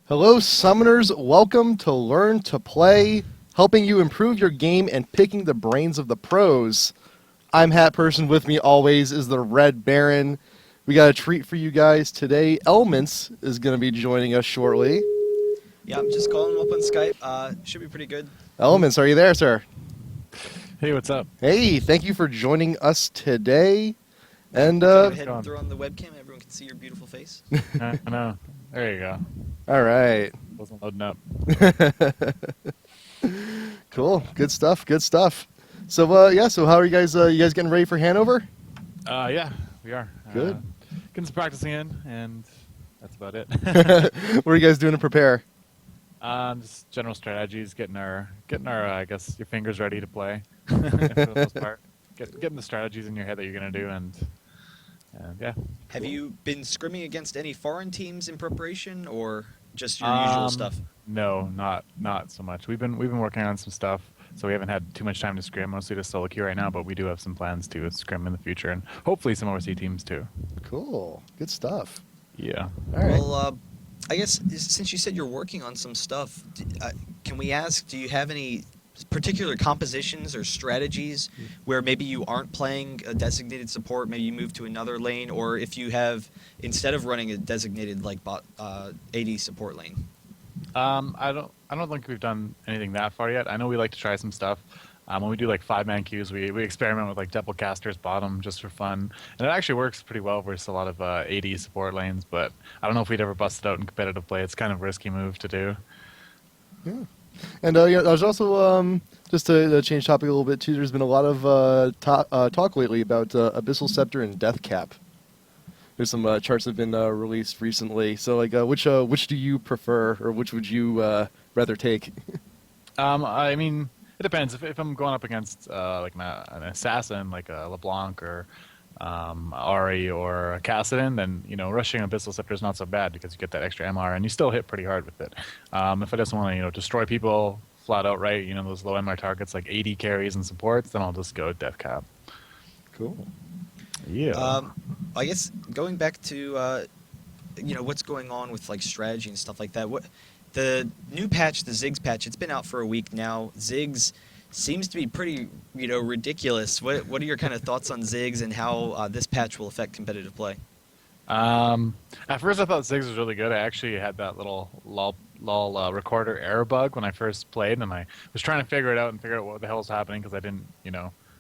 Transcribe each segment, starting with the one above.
Hello, Summoners. Welcome to Learn to Play, helping you improve your game and picking the brains of the pros. I'm Hat Person. With me always is the Red Baron. We got a treat for you guys today. Elementz is going to be joining us shortly. Yeah, I'm just calling him up on Skype. Should be pretty good. Elementz, are you there, sir? Hey, what's up? Hey, thank you for joining us today. And Go ahead and throw on the webcam. Everyone can see your beautiful face. I know. There you go. all right. Wasn't loading up. Cool. Good stuff. Good stuff. So, yeah, so how are you guys? You guys getting ready for Hanover? Yeah, we are. Good. Getting some practicing in, and that's about it. What are you guys doing to prepare? Just general strategies, getting our, I guess, your fingers ready to play for the most part. Getting the strategies in your head that you're gonna do, and yeah. Have you been scrimming against any foreign teams in preparation, or just your usual stuff? No, not so much. We've been working on some stuff, so we haven't had too much time to scrim. Mostly just solo queue right now, but we do have some plans to scrim in the future, and hopefully some overseas teams too. Cool. Good stuff. Yeah. All right. Well, I guess since you said you're working on some stuff, can we ask, do you have any particular compositions or strategies where maybe you aren't playing a designated support, maybe you move to another lane, or if you have, instead of running a designated like AD support lane? I don't think we've done anything that far yet. I know we like to try some stuff. When we do like 5-man queues, we experiment with like double casters bottom just for fun, and it actually works pretty well versus a lot of AD support lanes. But I don't know if we'd ever bust it out in competitive play. It's kind of a risky move to do. Yeah. And yeah, there's also, just to change topic a little bit too, there's been a lot of talk lately about Abyssal Scepter and Death Cap. There's some charts that have been released recently. So, like, which do you prefer, or which would you rather take? I mean, it depends. If I'm going up against like an assassin, like a LeBlanc or Ari or a Kassadin, then rushing Abyssal Scepter is not so bad because you get that extra MR and you still hit pretty hard with it. If I just want to destroy people flat out, right, those low MR targets like 80 carries and supports, then I'll just go Death Cap. Cool. Yeah. I guess going back to what's going on with like strategy and stuff like that. What the new patch, the Ziggs patch, it's been out for a week now. Ziggs seems to be pretty, ridiculous. What are your kind of thoughts on Ziggs and how this patch will affect competitive play? At first I thought Ziggs was really good. I actually had that little lol recorder error bug when I first played, and I was trying to figure it out and figure out what the hell was happening because I didn't,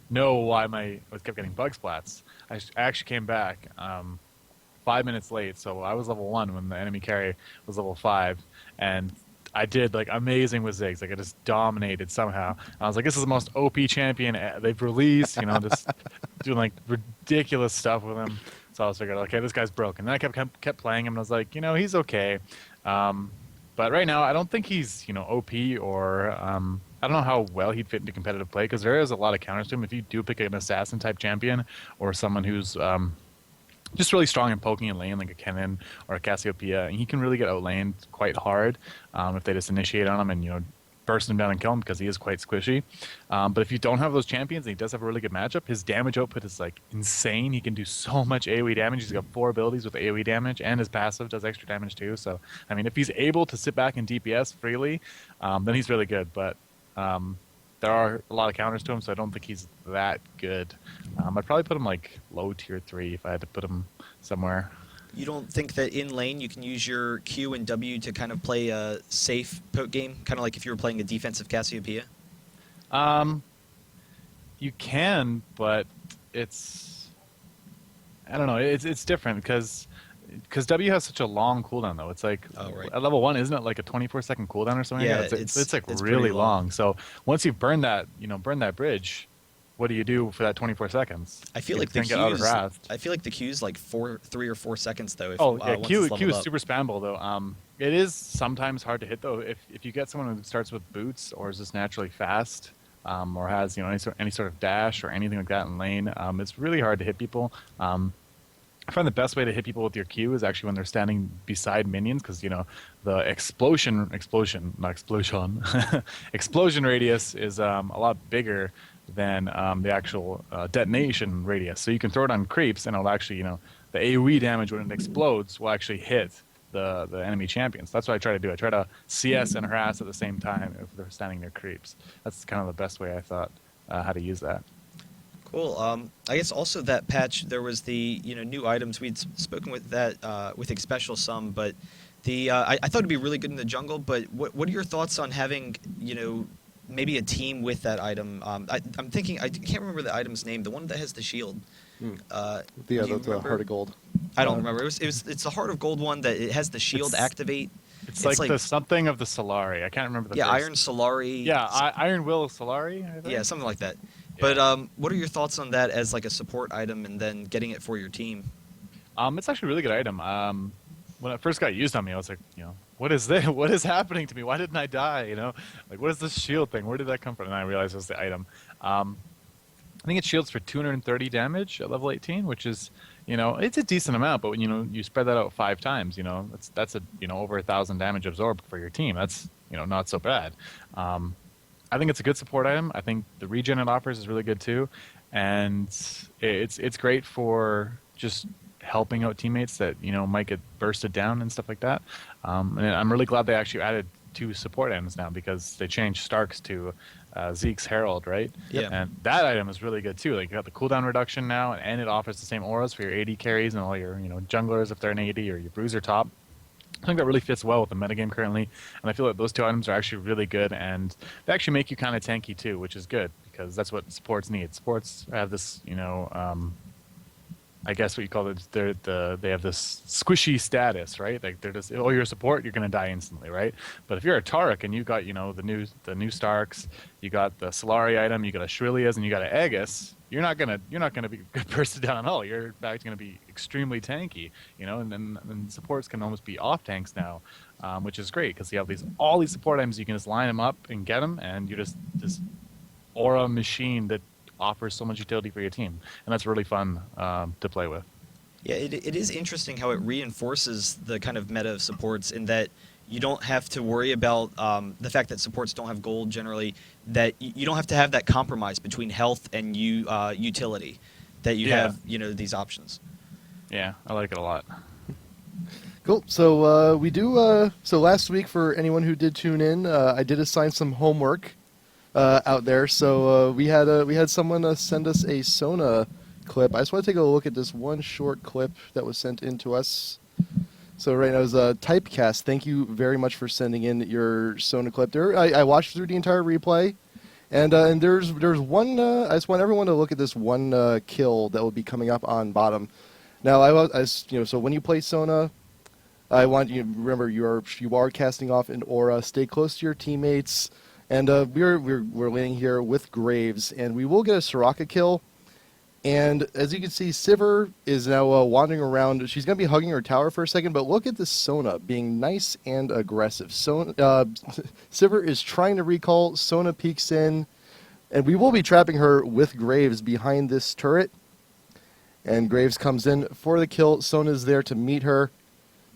know why I kept getting bug splats. I actually came back 5 minutes late, so I was level 1 when the enemy carry was level 5, and I did like amazing with Ziggs. Like I just dominated somehow. I was like, this is the most OP champion they've released. Just doing like ridiculous stuff with him. So I was figuring, okay, this guy's broken. Then I kept playing him, and I was like, he's okay. But right now, I don't think he's OP or I don't know how well he'd fit into competitive play because there is a lot of counters to him. If you do pick an assassin type champion or someone who's just really strong in poking in lane, like a Kennen or a Cassiopeia, and he can really get outlaned quite hard if they just initiate on him and burst him down and kill him because he is quite squishy. But if you don't have those champions, and he does have a really good matchup, his damage output is like insane. He can do so much AoE damage. He's got 4 abilities with AoE damage, and his passive does extra damage too. So I mean, if he's able to sit back and DPS freely, then he's really good. But there are a lot of counters to him, so I don't think he's that good. I'd probably put him like low tier 3 if I had to put him somewhere. You don't think that in lane you can use your Q and W to kind of play a safe poke game, kind of like if you were playing a defensive Cassiopeia? You can, but it's I don't know. It's different because W has such a long cooldown though. It's like at level 1, isn't it like a 24-second cooldown or something? Yeah, it's like really long. So once you've burned that, burn that bridge, what do you do for that 24 seconds? I feel like the Q's like 3 or 4 seconds though. If, Q is super spammable though. It is sometimes hard to hit though. If you get someone who starts with boots or is just naturally fast, or has any sort of dash or anything like that in lane, it's really hard to hit people. I find the best way to hit people with your Q is actually when they're standing beside minions, because the explosion radius is a lot bigger than the actual detonation radius. So you can throw it on creeps, and it'll actually the AOE damage when it explodes will actually hit the enemy champions. That's what I try to do. I try to CS and harass at the same time if they're standing near creeps. That's kind of the best way I thought how to use that. Cool. I guess also that patch there was the new items. We'd spoken with that with Special some, but I thought it'd be really good in the jungle. But what are your thoughts on having maybe a team with that item? I'm thinking I can't remember the item's name. The one that has the shield. The Heart of Gold. I don't remember. It's the Heart of Gold one that it has the shield activate. It's like the something of the Solari. I can't remember the first. Iron Solari. Yeah, Iron Will Solari, I think. Yeah, something like that. Yeah. But what are your thoughts on that as like a support item and then getting it for your team? It's actually a really good item. When it first got used on me, I was like, what is this? What is happening to me? Why didn't I die? Like, what is this shield thing? Where did that come from? And I realized it was the item. I think it shields for 230 damage at level 18, which is, it's a decent amount. But when you spread that out 5 times, that's over 1,000 damage absorbed for your team. That's not so bad. I think it's a good support item. I think the regen it offers is really good too, and it's great for just helping out teammates that might get bursted down and stuff like that. And I'm really glad they actually added 2 support items now, because they changed Starks to Zeke's Herald, right? Yeah. And that item is really good too. Like, you got the cooldown reduction now, and it offers the same auras for your AD carries and all your junglers if they're an AD, or your bruiser top. I think that really fits well with the metagame currently, and I feel like those 2 items are actually really good, and they actually make you kind of tanky too, which is good, because that's what supports need. Supports have this, I guess what you call it, they have this squishy status, right? Like, they're just, you're a support, you're gonna die instantly, right? But if you're a Taric and you got the new Starks, you got the Solari item, you got a Shrilias, and you got an Aegis, you're not gonna be bursted down at all. You're in fact gonna be extremely tanky, and supports can almost be off tanks now, which is great, because you have all these support items. You can just line them up and get them, and you're just this aura machine that offers so much utility for your team, and that's really fun to play with. Yeah, it is interesting how it reinforces the kind of meta of supports, in that you don't have to worry about the fact that supports don't have gold generally, that you don't have to have that compromise between health and utility, that you have these options. Yeah, I like it a lot. Cool. So we do. So last week, for anyone who did tune in, I did assign some homework out there. So we had someone send us a Sona clip. I just want to take a look at this one short clip that was sent in to us. So right now is Typecast. Thank you very much for sending in your Sona clip. There, I watched through the entire replay, and there's one. I just want everyone to look at this one kill that will be coming up on bottom. Now, so when you play Sona, I want you to remember you are casting off an aura. Stay close to your teammates, and we're landing here with Graves, and we will get a Soraka kill. And as you can see, Sivir is now wandering around. She's going to be hugging her tower for a second, but look at this Sona being nice and aggressive. Sivir is trying to recall. Sona peeks in, and we will be trapping her with Graves behind this turret. And Graves comes in for the kill. Sona's there to meet her.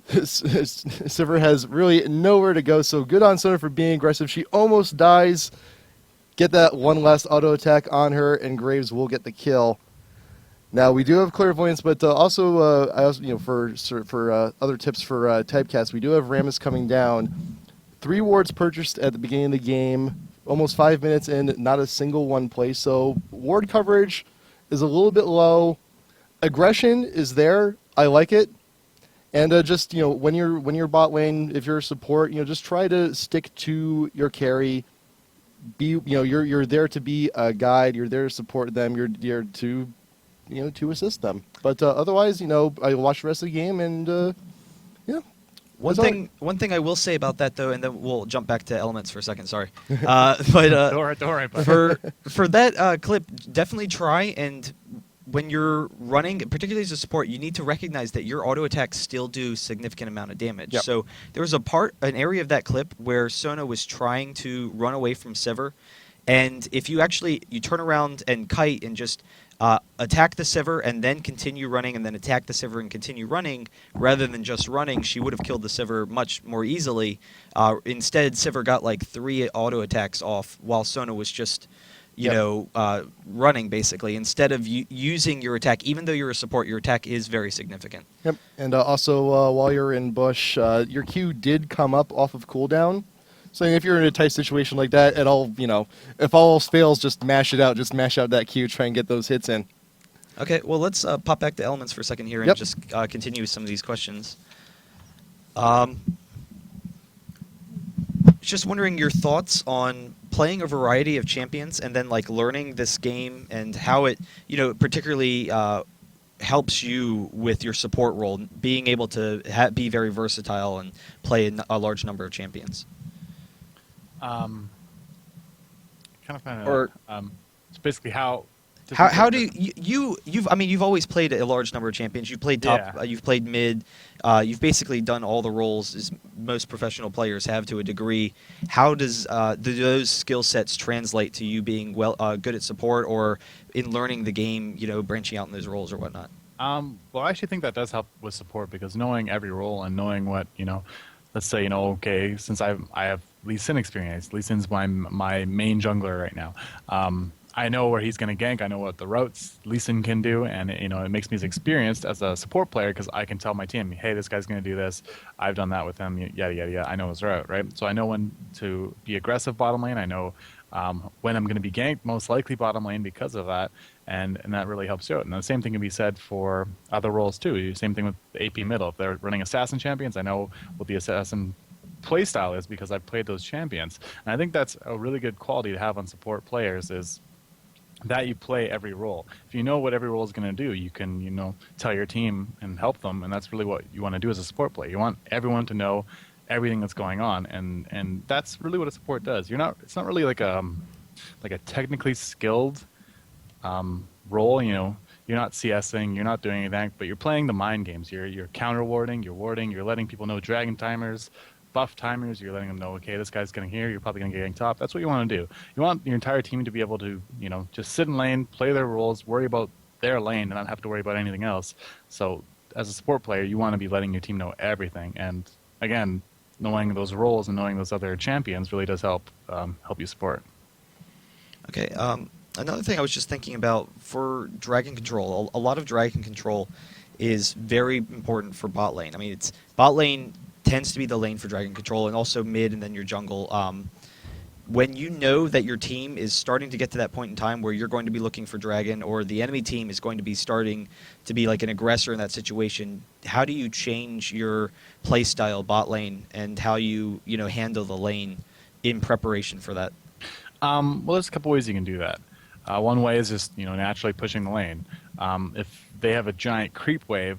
Sivir has really nowhere to go, so good on Sona for being aggressive. She almost dies. Get that one last auto attack on her, and Graves will get the kill. Now we do have clairvoyance, but also for other tips for typecast, we do have Rammus coming down. 3 wards purchased at the beginning of the game, almost 5 minutes in, not a single one placed. So ward coverage is a little bit low. Aggression is there. I like it. And just when you're bot lane, if you're a support, just try to stick to your carry. You're there to be a guide. You're there to support them. You're there to to assist them. But otherwise, I watch the rest of the game, and One thing I will say about that, though, and then we'll jump back to Elements for a second. Sorry, but Don't worry, buddy. for that clip, definitely try and when you're running, particularly as a support, you need to recognize that your auto attacks still do significant amount of damage. Yep. So there was an area of that clip where Sona was trying to run away from Sivir, and if you turn around and kite and just attack the Sivir and then continue running and then attack the Sivir and continue running, rather than just running, she would have killed the Sivir much more easily. Instead, Sivir got like 3 auto attacks off while Sona was just running, basically. Instead of using your attack, even though you're a support, your attack is very significant. Yep. And also, while you're in bush, your Q did come up off of cooldown. So if you're in a tight situation like that, if all else fails, just mash it out. Just mash out that Q, try and get those hits in. Okay, well, let's pop back to Elementz for a second here and Yep. just continue with some of these questions. Just wondering your thoughts on playing a variety of champions and then like learning this game and how it, particularly helps you with your support role, being able to be very versatile and play a large number of champions. Kind of find Or- it's basically how do you've always played a large number of champions. You've played top, Yeah. you've played mid, you've basically done all the roles as most professional players have to a degree. How do those skill sets translate to you being good at support or in learning the game, branching out in those roles or whatnot? Well, I actually think that does help with support because knowing every role and knowing what let's say okay, since I have Lee Sin experience. Lee Sin's my main jungler right now. I know where he's going to gank. I know what the routes Lee Sin can do, and it makes me as experienced as a support player because I can tell my team, hey, this guy's going to do this. I've done that with him. Yada yada yada. I know his route, right? So I know when to be aggressive bottom lane. I know when I'm going to be ganked, most likely bottom lane because of that, and that really helps you out. And the same thing can be said for other roles too. Same thing with the AP middle. If they're running assassin champions, I know what the assassin playstyle is because I've played those champions. And I think that's a really good quality to have on support players is that you play every role. If you know what every role is going to do, you can, tell your team and help them. And that's really what you want to do as a support player. You want everyone to know everything that's going on. And that's really what a support does. It's not really like a technically skilled role, You're not CSing, you're not doing anything, but you're playing the mind games. You're counter warding, you're letting people know dragon timers, buff timers, you're letting them know, okay, this guy's getting here, you're probably going to get top. That's what you want to do. You want your entire team to be able to, just sit in lane, play their roles, worry about their lane, and not have to worry about anything else. So as a support player, you want to be letting your team know everything. And again, knowing those roles and knowing those other champions really does help you support. Okay. Another thing I was just thinking about for dragon control, a lot of dragon control is very important for bot lane. I mean, it's bot lane tends to be the lane for dragon control, and also mid and then your jungle. When you know that your team is starting to get to that point in time where you're going to be looking for dragon, or the enemy team is going to be starting to be like an aggressor in that situation, how do you change your play style bot lane and how you handle the lane in preparation for that? Well, there's a couple ways you can do that. One way is just naturally pushing the lane. If they have a giant creep wave,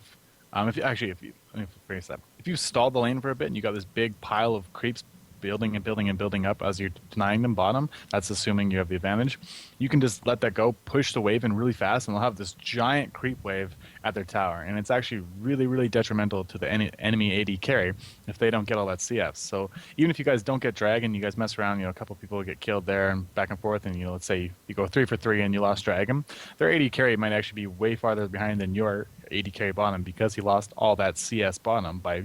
let me phrase that. If you stall the lane for a bit and you got this big pile of creeps building and building and building up as you're denying them bottom, that's assuming you have the advantage. You can just let that go, push the wave in really fast, and they'll have this giant creep wave at their tower. And it's actually really, really detrimental to the enemy AD carry if they don't get all that CS. So even if you guys don't get dragon, you guys mess around, a couple people get killed there and back and forth, and let's say you go 3 for 3 and you lost dragon, their AD carry might actually be way farther behind than your AD carry bottom because he lost all that CS bottom by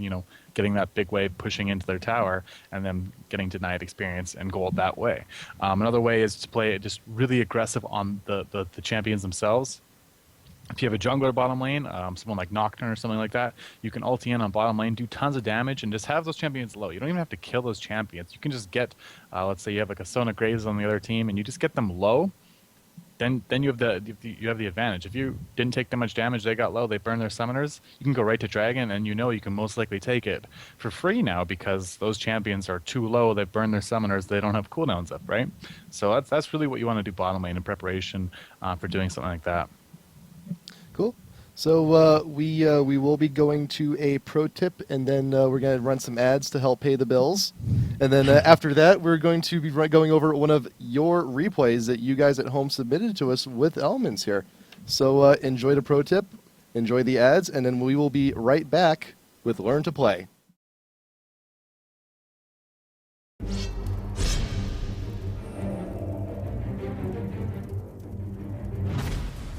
getting that big wave pushing into their tower and then getting denied experience and gold that way. Another way is to play just really aggressive on the champions themselves. If you have a jungler bottom lane, someone like Nocturne or something like that, you can ulti in on bottom lane, do tons of damage, and just have those champions low. You don't even have to kill those champions. You can just get, let's say you have like a Sona Graves on the other team, and you just get them low. Then you have the advantage. If you didn't take that much damage, they got low, they burn their summoners, you can go right to dragon, and you can most likely take it for free now because those champions are too low, they've burned their summoners, they don't have cooldowns up, right? So that's really what you want to do bottom lane in preparation for doing something like that. Cool. So we will be going to a pro tip, and then we're going to run some ads to help pay the bills. And then after that, we're going to be going over one of your replays that you guys at home submitted to us with Elementz here. So enjoy the pro tip, enjoy the ads, and then we will be right back with Learn to Play.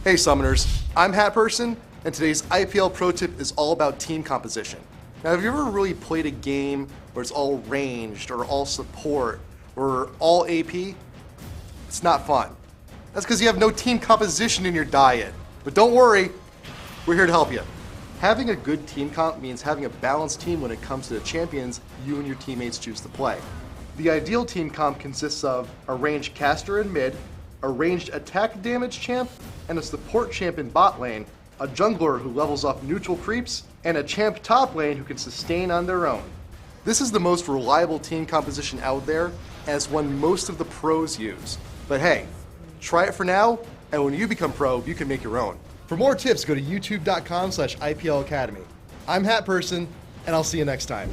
Hey Summoners, I'm Hat Person, and today's IPL pro tip is all about team composition. Now, have you ever really played a game where it's all ranged, or all support, or all AP? It's not fun. That's because you have no team composition in your diet. But don't worry, we're here to help you. Having a good team comp means having a balanced team when it comes to the champions you and your teammates choose to play. The ideal team comp consists of a ranged caster in mid, a ranged attack damage champ, and a support champ in bot lane, a jungler who levels up neutral creeps, and a champ top lane who can sustain on their own. This is the most reliable team composition out there, and it's one most of the pros use. But hey, try it for now, and when you become pro, you can make your own. For more tips, go to youtube.com/IPL Academy. I'm Hat Person, and I'll see you next time.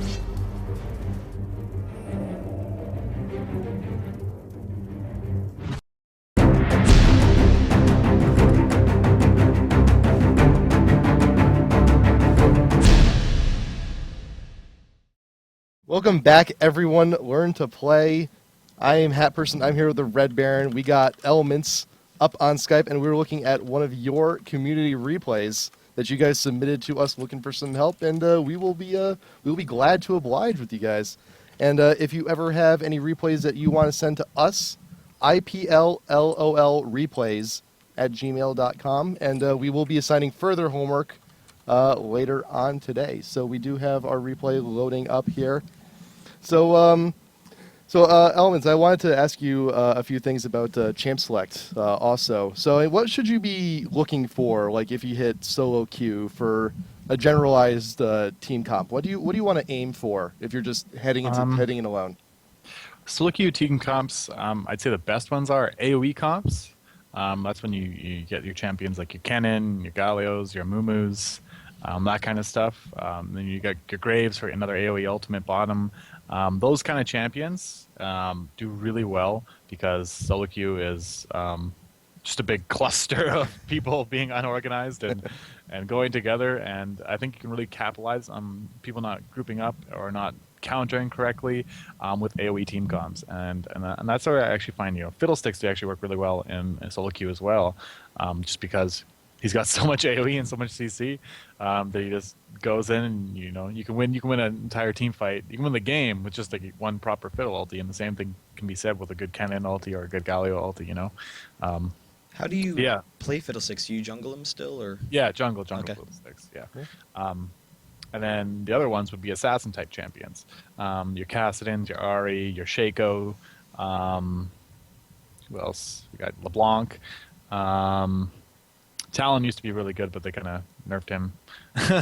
Welcome back, everyone. Learn to Play. I am Hat Person. I'm here with the Red Baron. We got Elementz up on Skype, and we were looking at one of your community replays that you guys submitted to us, looking for some help, and we will be glad to oblige with you guys. And if you ever have any replays that you want to send to us, iplllreplays@gmail.com, and we will be assigning further homework later on today. So we do have our replay loading up here. So, Elementz, I wanted to ask you a few things about Champ Select also. So what should you be looking for, like if you hit solo queue for a generalized team comp? What do you want to aim for if you're just heading in alone? Solo queue team comps, I'd say the best ones are AoE comps. That's when you get your champions like your Kennen, your Gallios, your Mumus, that kind of stuff. Then you got your Graves for another AoE ultimate bottom. Those kind of champions do really well because solo queue is just a big cluster of people being unorganized and going together. And I think you can really capitalize on people not grouping up or not countering correctly with AoE team comps. And that's where I actually find, Fiddlesticks do actually work really well in solo queue as well, just because he's got so much AoE and so much CC that he just goes in and you can win an entire team fight. You can win the game with just like one proper Fiddle ulti, and the same thing can be said with a good Kennen ulti or a good Galio ulti. How do you play Fiddlesticks? Do you jungle him still, or? Yeah, jungle Okay. Fiddlesticks. Yeah. And then the other ones would be assassin type champions. Your Kassadins, your Ahri, your Shaco. Who else? We got LeBlanc. Talon used to be really good, but they kind of nerfed him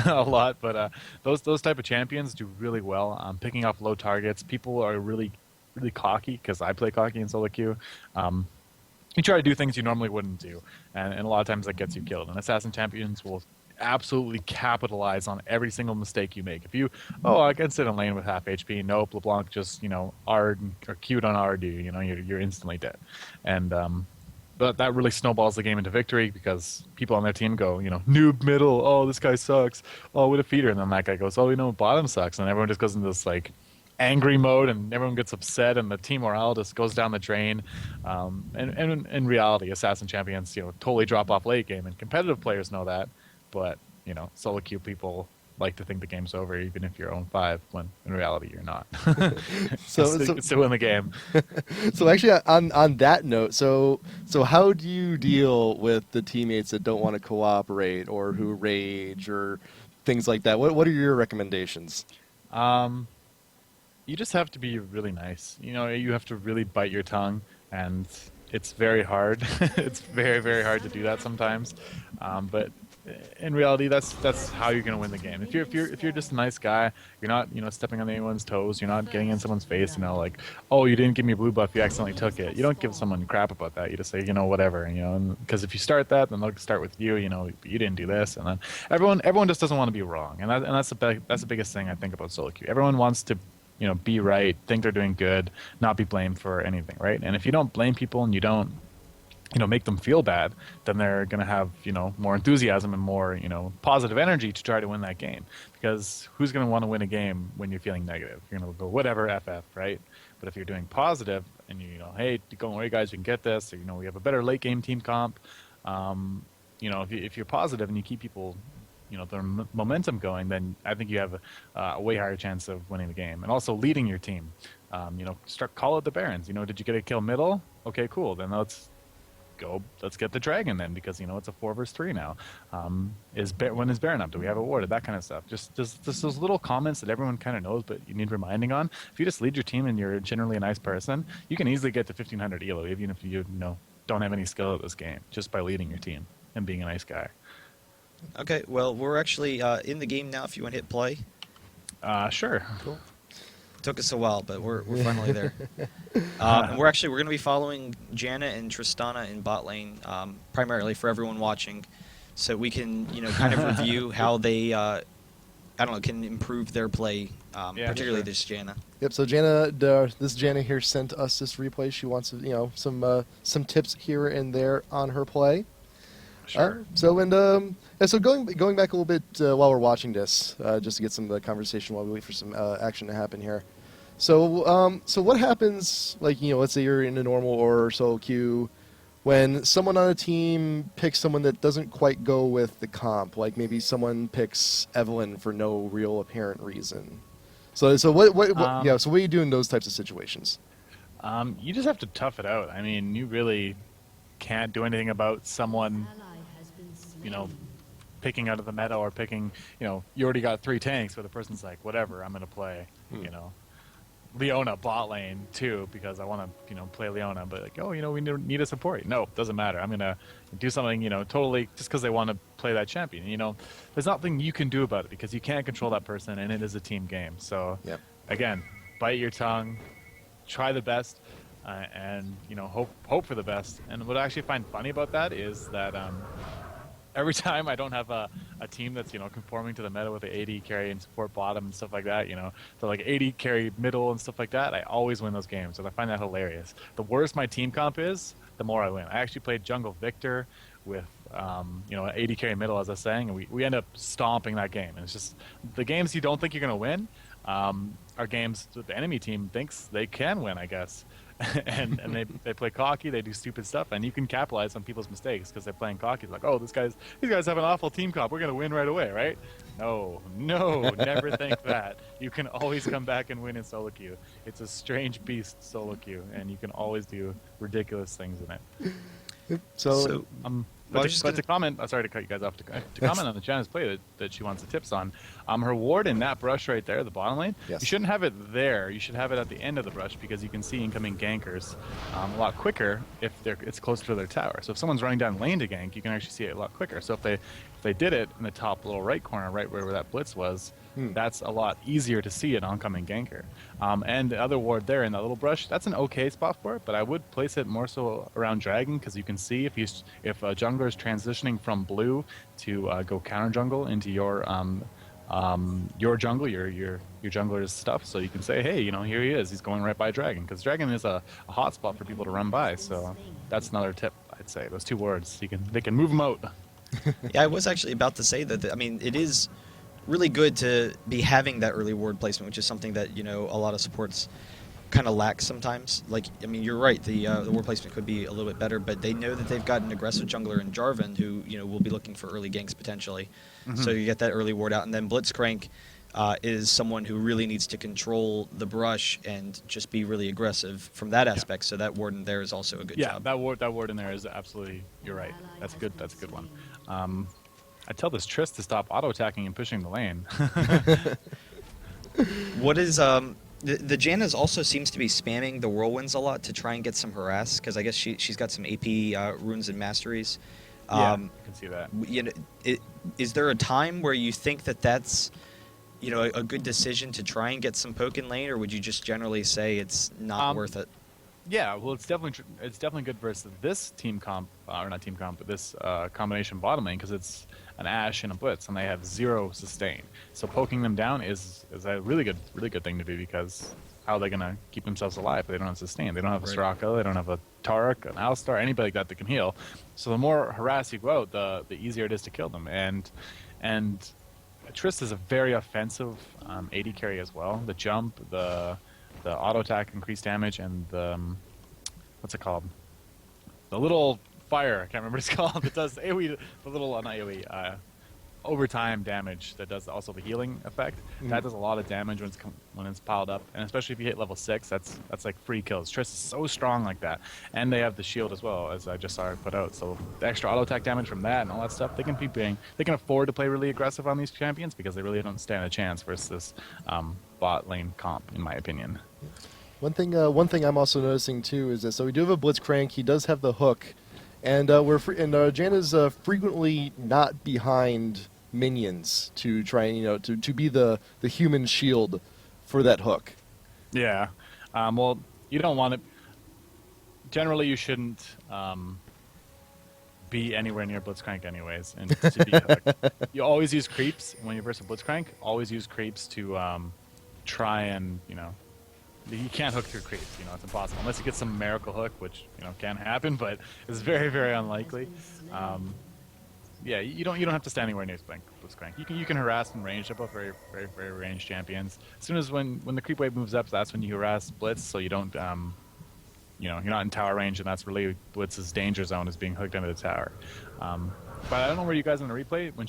a lot. But those type of champions do really well. Picking off low targets. People are really, really cocky, because I play cocky in solo queue. You try to do things you normally wouldn't do, and a lot of times that gets you killed. And assassin champions will absolutely capitalize on every single mistake you make. If you, I can sit in lane with half HP. Nope, LeBlanc just R'd or Q'd on R'd you. You're instantly dead. And but that really snowballs the game into victory, because people on their team go, noob middle, oh, this guy sucks, oh, with a feeder, and then that guy goes, oh, bottom sucks, and everyone just goes into this like angry mode, and everyone gets upset, and the team morale just goes down the drain. And in reality, assassin champions, totally drop off late game, and competitive players know that, but solo queue people like to think the game's over, even if you're 0-5, when in reality you're not. so you can still win the game. So actually, on that note, so how do you deal with the teammates that don't want to cooperate, or who rage, or things like that? What are your recommendations? You just have to be really nice. You have to really bite your tongue, and it's very hard. It's very, very hard to do that sometimes. But in reality, that's how you're gonna win the game. If you're just a nice guy, you're not stepping on anyone's toes, you're not getting in someone's face, like, oh, you didn't give me a blue buff, you accidentally took it. You don't give someone crap about that. You just say, whatever, because if you start that, then they'll start with you, you didn't do this, and then everyone just doesn't want to be wrong, and that's the biggest thing I think about solo queue. Everyone wants to be right, think they're doing good, not be blamed for anything, right? And if you don't blame people and you don't make them feel bad, then they're going to have, more enthusiasm and more, positive energy to try to win that game. Because who's going to want to win a game when you're feeling negative? You're going to go, whatever, FF, right? But if you're doing positive and hey, don't worry guys, we can get this, or, we have a better late game team comp, if you're positive and you keep people, their momentum going, then I think you have a way higher chance of winning the game. And also leading your team. Call out the Barons. Did you get a kill middle? Okay, cool. Then let's get the dragon then, because it's a 4 versus 3 now. When is Baron up? Do we have a ward? That kind of stuff. Just those little comments that everyone kind of knows, but you need reminding on. If you just lead your team and you're generally a nice person, you can easily get to 1500 elo, even if you don't have any skill at this game, just by leading your team and being a nice guy. Okay, well, we're actually in the game now. If you want to hit play. Sure. Cool. Took us a while, but we're finally there. And we're going to be following Janna and Tristana in bot lane, primarily for everyone watching, so we can kind of review how they can improve their play, particularly this Janna. Yep. So this Janna here sent us this replay. She wants some tips here and there on her play. Sure. So going back a little bit while we're watching this, just to get some conversation while we wait for some action to happen here. So what happens, let's say you're in a normal or solo queue, when someone on a team picks someone that doesn't quite go with the comp, like maybe someone picks Evelyn for no real apparent reason. So what so what do you do in those types of situations? You just have to tough it out. I mean, you really can't do anything about someone picking out of the meta, or picking, you already got 3 tanks, but the person's like, whatever, I'm going to play, Leona bot lane too, because I want to, play Leona, but we need a support. No, doesn't matter. I'm going to do something, totally just because they want to play that champion. There's nothing you can do about it, because you can't control that person, and it is a team game. So, Again, bite your tongue, try the best, and, hope for the best. And what I actually find funny about that is that, every time I don't have a team that's, conforming to the meta with the AD carry and support bottom and stuff like that, so like AD carry middle and stuff like that, I always win those games, and I find that hilarious. The worse my team comp is, the more I win. I actually played jungle Victor with, AD carry middle, as I was saying, and we end up stomping that game. And it's just, the games you don't think you're going to win are games that the enemy team thinks they can win, I guess. and they play cocky, they do stupid stuff, and you can capitalize on people's mistakes because they're playing cocky. It's like, oh, these guys have an awful team comp, we're going to win right away, right? No, never think that. You can always come back and win in solo queue. It's a strange beast, solo queue, and you can always do ridiculous things in it. To comment, sorry to cut you guys off, to comment on the Janna's play that she wants the tips on, her ward in that brush right there, the bottom lane, yes. You shouldn't have it there. You should have it at the end of the brush, because you can see incoming gankers a lot quicker if it's closer to their tower. So if someone's running down lane to gank, you can actually see it a lot quicker. So if they did it in the top little right corner, right where that blitz was, that's a lot easier to see an oncoming ganker. And the other ward there in that little brush, that's an okay spot for it, but I would place it more so around dragon, because you can see if a jungler is transitioning from blue to go counter jungle into your jungle, your jungler's stuff, so you can say, hey, here he is, he's going right by dragon, because dragon is a hot spot for people to run by. So that's another tip, I'd say. Those 2 words, they can move them out. Yeah, I was actually about to say that. It is really good to be having that early ward placement, which is something that a lot of supports kind of lack sometimes. You're right, the ward placement could be a little bit better, but they know that they've got an aggressive jungler in Jarvan who will be looking for early ganks potentially. So you get that early ward out, and then Blitzcrank is someone who really needs to control the brush and just be really aggressive from that aspect. So that ward in there is also a good job. Yeah, that ward in there is absolutely, you're right. That's a good one. I tell this Triss to stop auto-attacking and pushing the lane. What is the Janna also seems to be spamming the whirlwinds a lot to try and get some harass, because I guess she's got some AP runes and masteries. I can see that. Is there a time where you think that that's a good decision to try and get some poke in lane, or would you just generally say it's not worth it? Yeah, well, it's definitely good versus this team comp, or not team comp, but this combination bottom lane, because it's an Ashe and a Blitz, and they have 0 sustain. So poking them down is a really good thing to do, because how are they going to keep themselves alive if they don't have sustain? They don't have a Right. Soraka, they don't have a Tarek, an Alistar, anybody like that can heal. So the more harass you go out, the easier it is to kill them. And Triss is a very offensive AD carry as well. The jump, the auto attack, increased damage, and the what's it called? The little fire. I can't remember what it's called. It does AoE. The little not AoE. Overtime damage that does also the healing effect. That does a lot of damage when it's piled up, and especially if you hit level 6, that's like free kills. Triss is so strong like that, and they have the shield as well, as I just saw it put out. So the extra auto attack damage from that and all that stuff, they can afford to play really aggressive on these champions because they really don't stand a chance versus bot lane comp, in my opinion. One thing I'm also noticing too is that so we do have a Blitzcrank. He does have the hook, and Janna's frequently not behind minions to try and to be the human shield for that hook. Yeah. Well, you don't want to. Generally, you shouldn't be anywhere near Blitzcrank anyways. And to be hooked. You always use creeps when you versus Blitzcrank. Always use creeps to try and you can't hook through creeps. It's impossible unless you get some miracle hook, which can happen, but it's very, very unlikely. Yeah, you don't have to stand anywhere near Blitzcrank. You can harass and range. They're both very, very, very ranged champions. As soon as when the creep wave moves up, that's when you harass Blitz, so you don't you're not in tower range, and that's really Blitz's danger zone is being hooked into the tower. But I don't know where you guys in the replay when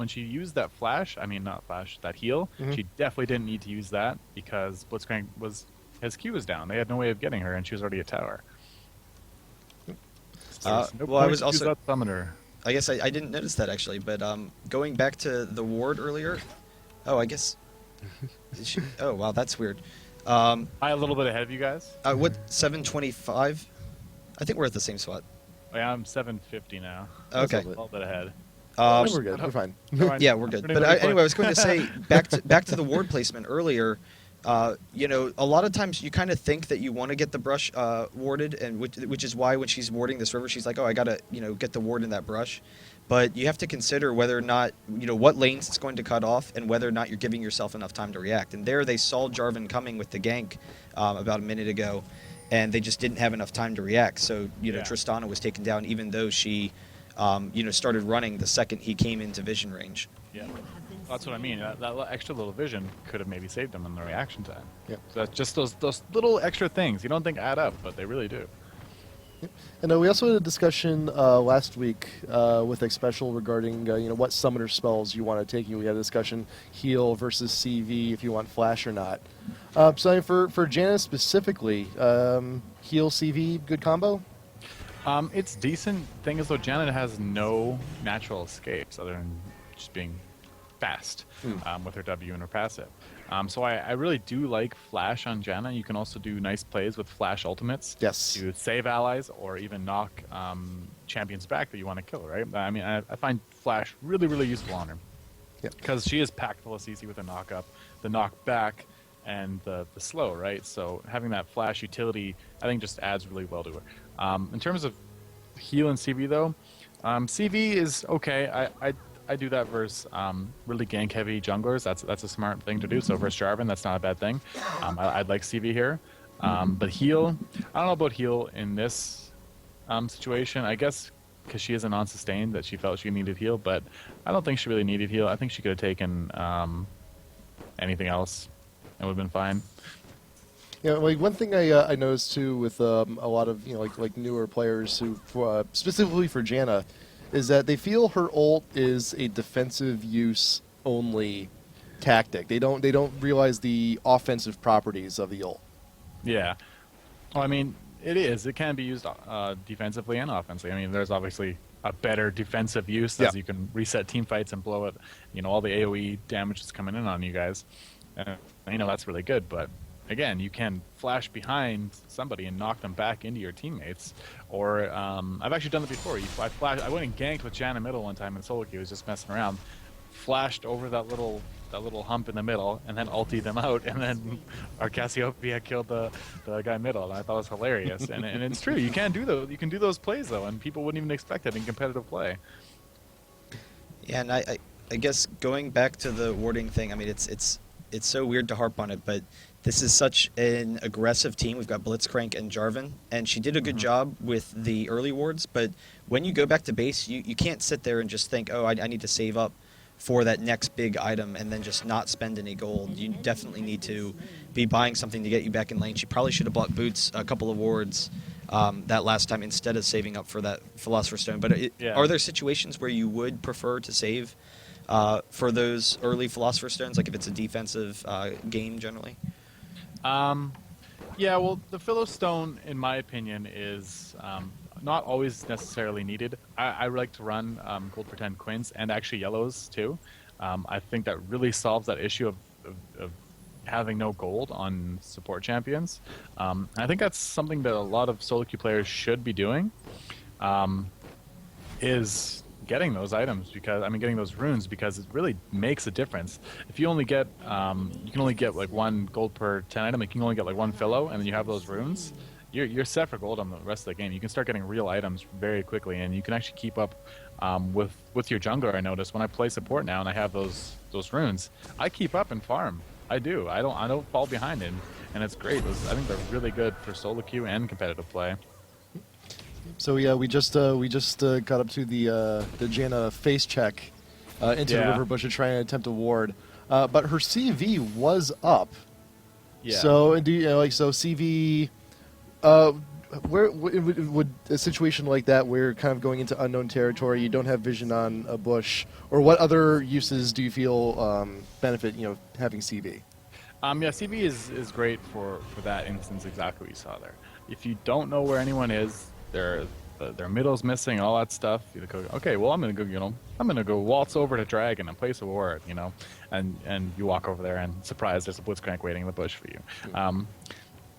she used that flash. I mean, not flash, that heal. She definitely didn't need to use that because Blitzcrank his Q was down. They had no way of getting her, and she was already a tower. So well, I was to use also. that summoner. I guess I didn't notice that actually, but going back to the ward earlier. Oh, I guess. Oh wow, that's weird. I a little bit ahead of you guys. What 725? I think we're at the same spot. Oh, yeah, I'm 750 now. Okay. A little bit ahead. We're good. We're fine. Yeah, we're good. But anyway, I was going to say back to the ward placement earlier. A lot of times you kind of think that you want to get the brush warded, and which is why when she's warding this river, she's like, oh, I gotta get the ward in that brush. But you have to consider whether or not what lanes it's going to cut off, and whether or not you're giving yourself enough time to react. And there they saw Jarvan coming with the gank about a minute ago, and they just didn't have enough time to react. So Tristana was taken down, even though she started running the second he came into vision range. Yeah, that's what I mean. That extra little vision could have maybe saved him in the reaction time. Yep. So that's just those little extra things you don't think add up, but they really do. And we also had a discussion last week with X-Special regarding what summoner spells you want to take. We had a discussion heal versus CV if you want flash or not. So for Janna specifically, heal CV good combo. It's decent. Thing is though, Janet has no natural escapes other than just being fast with her W and her passive. So I really do like Flash on Janna. You can also do nice plays with Flash ultimates to save allies or even knock champions back that you want to kill, right? I mean, I find Flash really, really useful on her. Because she is packed full of CC with a knock up, the knock back, and the slow, right? So having that Flash utility, I think just adds really well to her. In terms of heal and CV though, CV is okay. I do that versus really gank heavy junglers. That's a smart thing to do. So versus Jarvan, that's not a bad thing. I'd like CV here, but heal. I don't know about heal in this situation. I guess because she is a non-sustained that she felt she needed heal, but I don't think she really needed heal. I think she could have taken anything else and would have been fine. Yeah, like one thing I noticed too with a lot of like newer players who specifically for Janna is that they feel her ult is a defensive use only tactic. They don't realize the offensive properties of the ult. Yeah. Well, I mean, it is. It can be used defensively and offensively. I mean, there's obviously a better defensive use as you can reset team fights and blow it. All the AoE damage that's coming in on you guys. That's really good. But again, you can flash behind somebody and knock them back into your teammates. Or I've actually done it before. I went and ganked with Janna middle one time in solo queue. I was just messing around. Flashed over that little hump in the middle and then ultied them out, and then our Cassiopeia killed the guy middle, and I thought it was hilarious. and it's true, you can do those plays though, and people wouldn't even expect it in competitive play. Yeah, and I guess going back to the warding thing, I mean it's it's so weird to harp on it, but this is such an aggressive team. We've got Blitzcrank and Jarvan, and she did a good job with the early wards, but when you go back to base, you can't sit there and just think, oh, I need to save up for that next big item and then just not spend any gold. You definitely need to be buying something to get you back in lane. She probably should have bought boots, a couple of wards that last time instead of saving up for that Philosopher's Stone. But are there situations where you would prefer to save for those early Philosopher's Stones, like if it's a defensive game generally? Yeah, well, the Philo Stone, in my opinion, is not always necessarily needed. I like to run gold for 10 quints and actually yellows too. I think that really solves that issue of having no gold on support champions. I think that's something that a lot of solo queue players should be doing, is getting those items, because getting those runes, because it really makes a difference. If you only get you can only get like 1 gold per 10 item, you can only get like 1 Philo, and then you have those runes, you're set for gold on the rest of the game. You can start getting real items very quickly, and you can actually keep up with your jungler. I notice when I play support now and I have those runes, I keep up and farm. I do. I don't fall behind it, and it's great. I think they're really good for solo queue and competitive play. So yeah, we just got up to the Janna face check into the river bush to try and attempt a ward, but her CV was up. Yeah. So do you like so CV? Where would a situation like that, where kind of going into unknown territory, you don't have vision on a bush, or what other uses do you feel benefit having CV? Yeah, CV is great for that instance, exactly what you saw there. If you don't know where anyone is, their middle's missing, all that stuff, you go, okay, well, I'm gonna go waltz over to Dragon and place a ward, and you walk over there and surprise, there's a Blitzcrank waiting in the bush for you.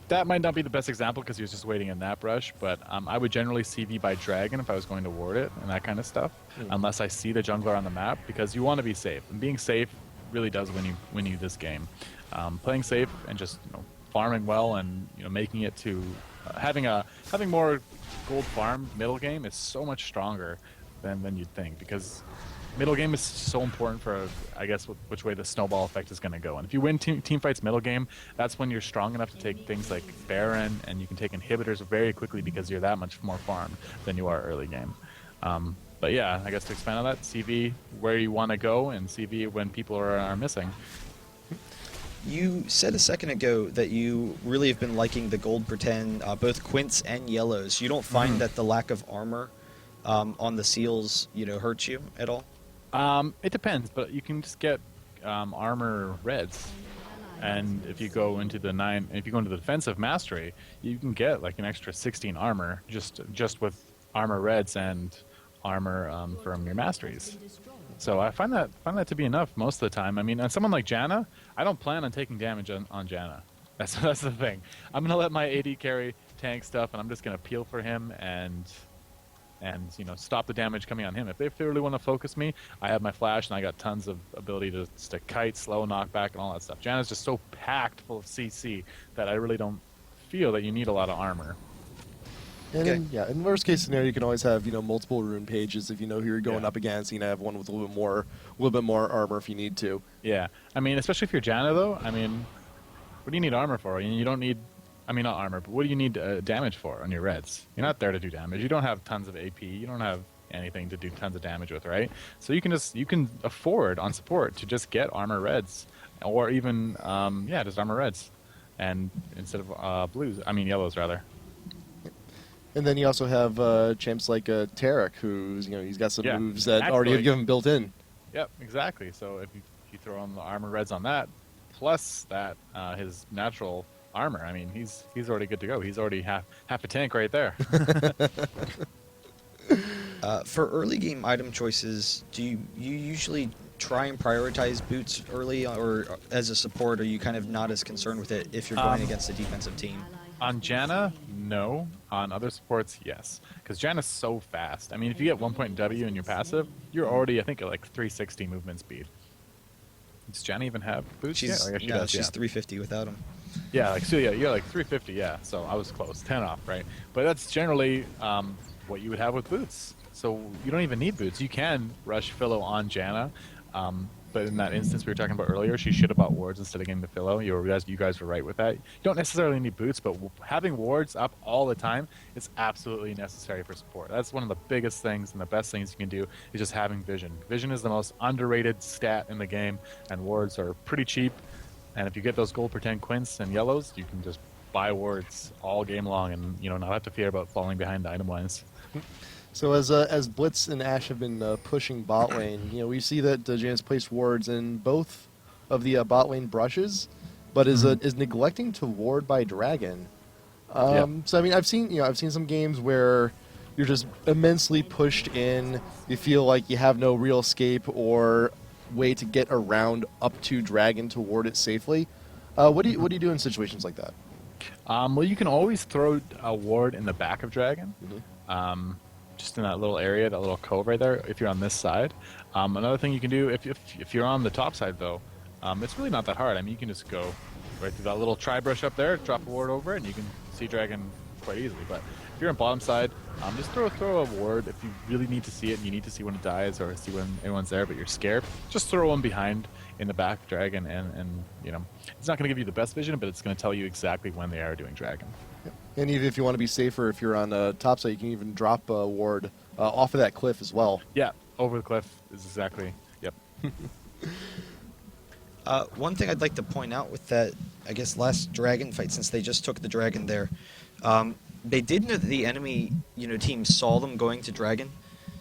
That might not be the best example because he was just waiting in that brush, but I would generally CV by Dragon if I was going to ward it and that kind of stuff, unless I see the jungler on the map, because you want to be safe, and being safe really does win you this game. Playing safe and just farming well, and making it to having more gold farm middle game is so much stronger than you'd think, because middle game is so important for, I guess, which way the snowball effect is going to go. And if you win team fights middle game, that's when you're strong enough to take things like Baron, and you can take inhibitors very quickly because you're that much more farmed than you are early game. But yeah, I guess to expand on that, CV where you want to go, and CV when people are missing. You said a second ago that you really have been liking the gold per 10, both quints and yellows. You don't find that the lack of armor on the seals, hurts you at all? It depends, but you can just get armor reds, and if you go into the defensive mastery, you can get like an extra 16 armor just with armor reds and armor from your masteries. So I find that to be enough most of the time. On someone like Janna, I don't plan on taking damage on Janna. That's the thing. I'm gonna let my AD carry tank stuff, and I'm just gonna peel for him and stop the damage coming on him. If they really want to focus me, I have my flash, and I got tons of ability to kite, slow, knockback, and all that stuff. Janna's just so packed full of CC that I really don't feel that you need a lot of armor. And in worst case scenario, you can always have multiple rune pages if you know who you're going up against. You can have one with a little bit more armor if you need to. Yeah, especially if you're Janna though. What do you need armor for? You don't need. Not armor, but what do you need damage for on your reds? You're not there to do damage. You don't have tons of AP. You don't have anything to do tons of damage with, right? So you can afford on support to just get armor reds, or even just armor reds, and instead of yellows rather. And then you also have champs like Tarek, who's he's got some moves that already have given built in. Yep, exactly. So if you throw on the armor reds on that, plus that his natural armor, he's already good to go. He's already half a tank right there. For early game item choices, do you usually try and prioritize boots early, or as a support, are you kind of not as concerned with it if you're going against a defensive team? On Janna, no. On other supports, yes. Because Janna's so fast. If you get 1 point W in your passive, you're already, I think, at like 360 movement speed. Does Janna even have boots? She's 350 without him. Yeah, you're like 350, yeah. So I was close, 10 off, right? But that's generally what you would have with boots. So you don't even need boots. You can rush Philo on Janna, but but in that instance we were talking about earlier, she should have bought wards instead of getting the Philo. You guys were right with that. You don't necessarily need boots, but having wards up all the time is absolutely necessary for support. That's one of the biggest things and the best things you can do is just having vision. Vision is the most underrated stat in the game, and wards are pretty cheap. And if you get those gold per 10 quints and yellows, you can just buy wards all game long and not have to fear about falling behind the item lines. So as Blitz and Ash have been pushing bot lane, we see that Jan's placed wards in both of the bot lane brushes, but is neglecting to ward by dragon. So I mean, I've seen some games where you're just immensely pushed in. You feel like you have no real escape or way to get around up to dragon to ward it safely. What do you do in situations like that? Well, you can always throw a ward in the back of dragon. Mm-hmm. Just in that little area, that little cove right there, if you're on this side. Another thing you can do, if you're on the top side, though, it's really not that hard. I mean, you can just go right through that little tri-brush up there, drop a ward over it, and you can see dragon quite easily. But if you're on bottom side, just throw a ward. If you really need to see it, and you need to see when it dies or see when anyone's there, but you're scared, just throw one behind in the back of dragon, and it's not going to give you the best vision, but it's going to tell you exactly when they are doing dragon. And even if you want to be safer, if you're on the top side, you can even drop a ward off of that cliff as well. Yeah, over the cliff is exactly. Yep. One thing I'd like to point out with that, I guess, last dragon fight, since they just took the dragon there, they did know that the enemy team saw them going to dragon.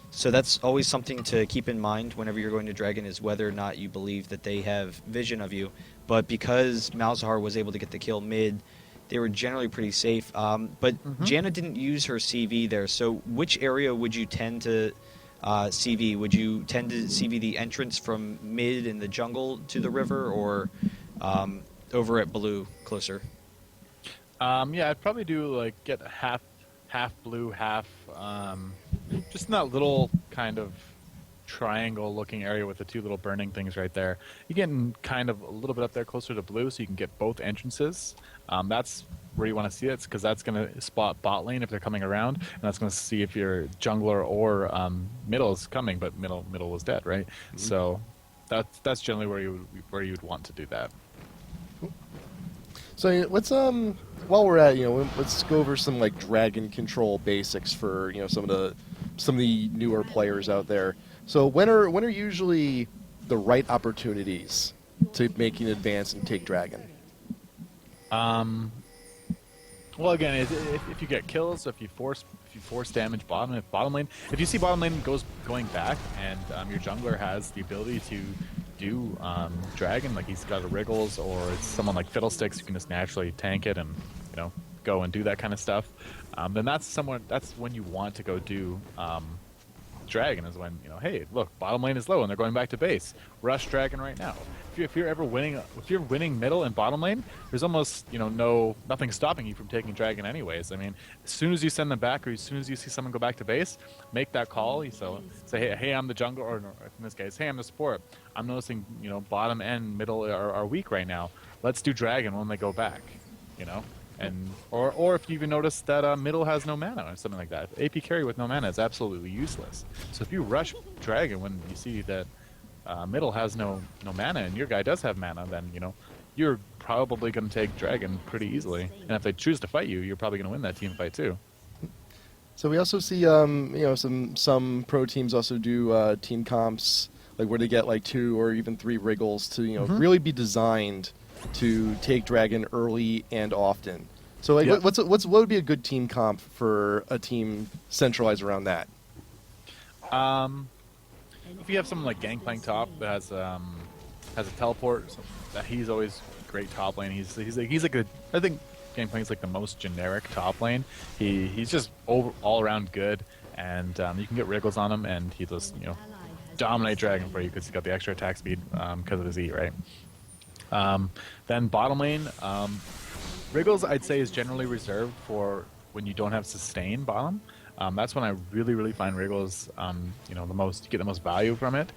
So that's always something to keep in mind whenever you're going to dragon, is whether or not you believe that they have vision of you. But because Malzahar was able to get the kill mid, they were generally pretty safe. But Janna didn't use her CV there. So which area would you tend to CV? Would you tend to CV the entrance from mid in the jungle to the river, or over at blue closer? Yeah, I'd probably do get half blue, half just in that little kind of triangle looking area with the two little burning things right there. You're getting kind of a little bit up there closer to blue, so you can get both entrances. That's where you want to see it, because that's going to spot bot lane if they're coming around, and that's going to see if your jungler or middle is coming, but middle was dead, right? Mm-hmm. So that's generally where you'd want to do that. So let's while we're at let's go over some dragon control basics for some of the newer players out there. So when are usually the right opportunities to make an advance and take dragon? Well, again, if you get kills, if you force damage bottom, if you see bottom lane going back, and your jungler has the ability to do dragon, like he's got a Wriggles, or it's someone like Fiddlesticks who can just naturally tank it and go and do that kind of stuff, then that's when you want to go do dragon, is when hey, look, bottom lane is low and they're going back to base, rush dragon right now. If you're winning middle and bottom lane, there's almost nothing stopping you from taking dragon anyways. I mean, as soon as you send them back, or as soon as you see someone go back to base, make that call. So say, hey, I'm the jungler, or in this case, hey, I'm the support. I'm noticing bottom and middle are weak right now. Let's do dragon when they go back. And or if you even notice that middle has no mana or something like that. AP carry with no mana is absolutely useless. So if you rush dragon when you see that middle has no mana and your guy does have mana, then you're probably going to take dragon pretty easily. And if they choose to fight you, you're probably going to win that team fight too. So we also see some pro teams also do team comps where they get 2 or even 3 Wriggles to really be designed to take dragon early and often. So Yep. what would be a good team comp for a team centralized around that? If you have someone like Gangplank top that has a teleport, that he's always great top lane. He's like I think Gangplank's the most generic top lane. He's just all around good, and you can get Wriggles on him, and he just dominate dragon for you because he's got the extra attack speed because of his E, right? Then bottom lane, Wriggles I'd say is generally reserved for when you don't have sustain bottom. That's when I really find Wriggles, the most, you get the most value from it.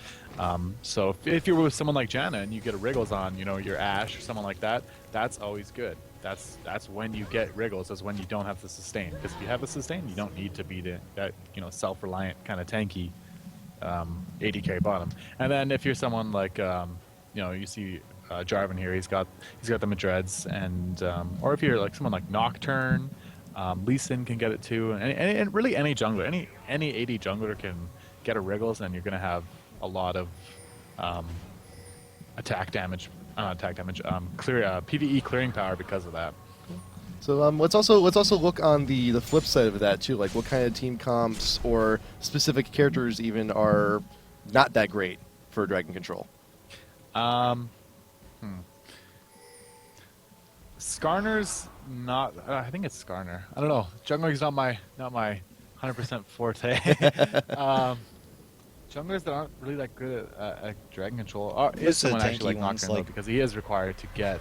So if you're with someone like Janna and you get a Wriggles on, your Ashe or someone like that, that's always good. That's when you get Wriggles, is when you don't have the sustain. Because if you have the sustain, you don't need to be that self-reliant kind of tanky AD carry bottom. And then if you're someone like you see Jarvan here, he's got the Madreds, and or if you're like someone like Nocturne, Lee Sin can get it too, and really any jungler, any AD jungler can get a Wriggles, and you're gonna have a lot of um, attack damage, clear PVE clearing power because of that. So let's also look on the flip side of that too. Like what kind of team comps or specific characters even are not that great for Dragon Control. Skarner's not. I think it's Skarner. I don't know. Jungling's not my 100% forte. Junglers that aren't really that good at Dragon Control is Most of the someone actually tanky like ones, Nocturne though, like- because he is required to get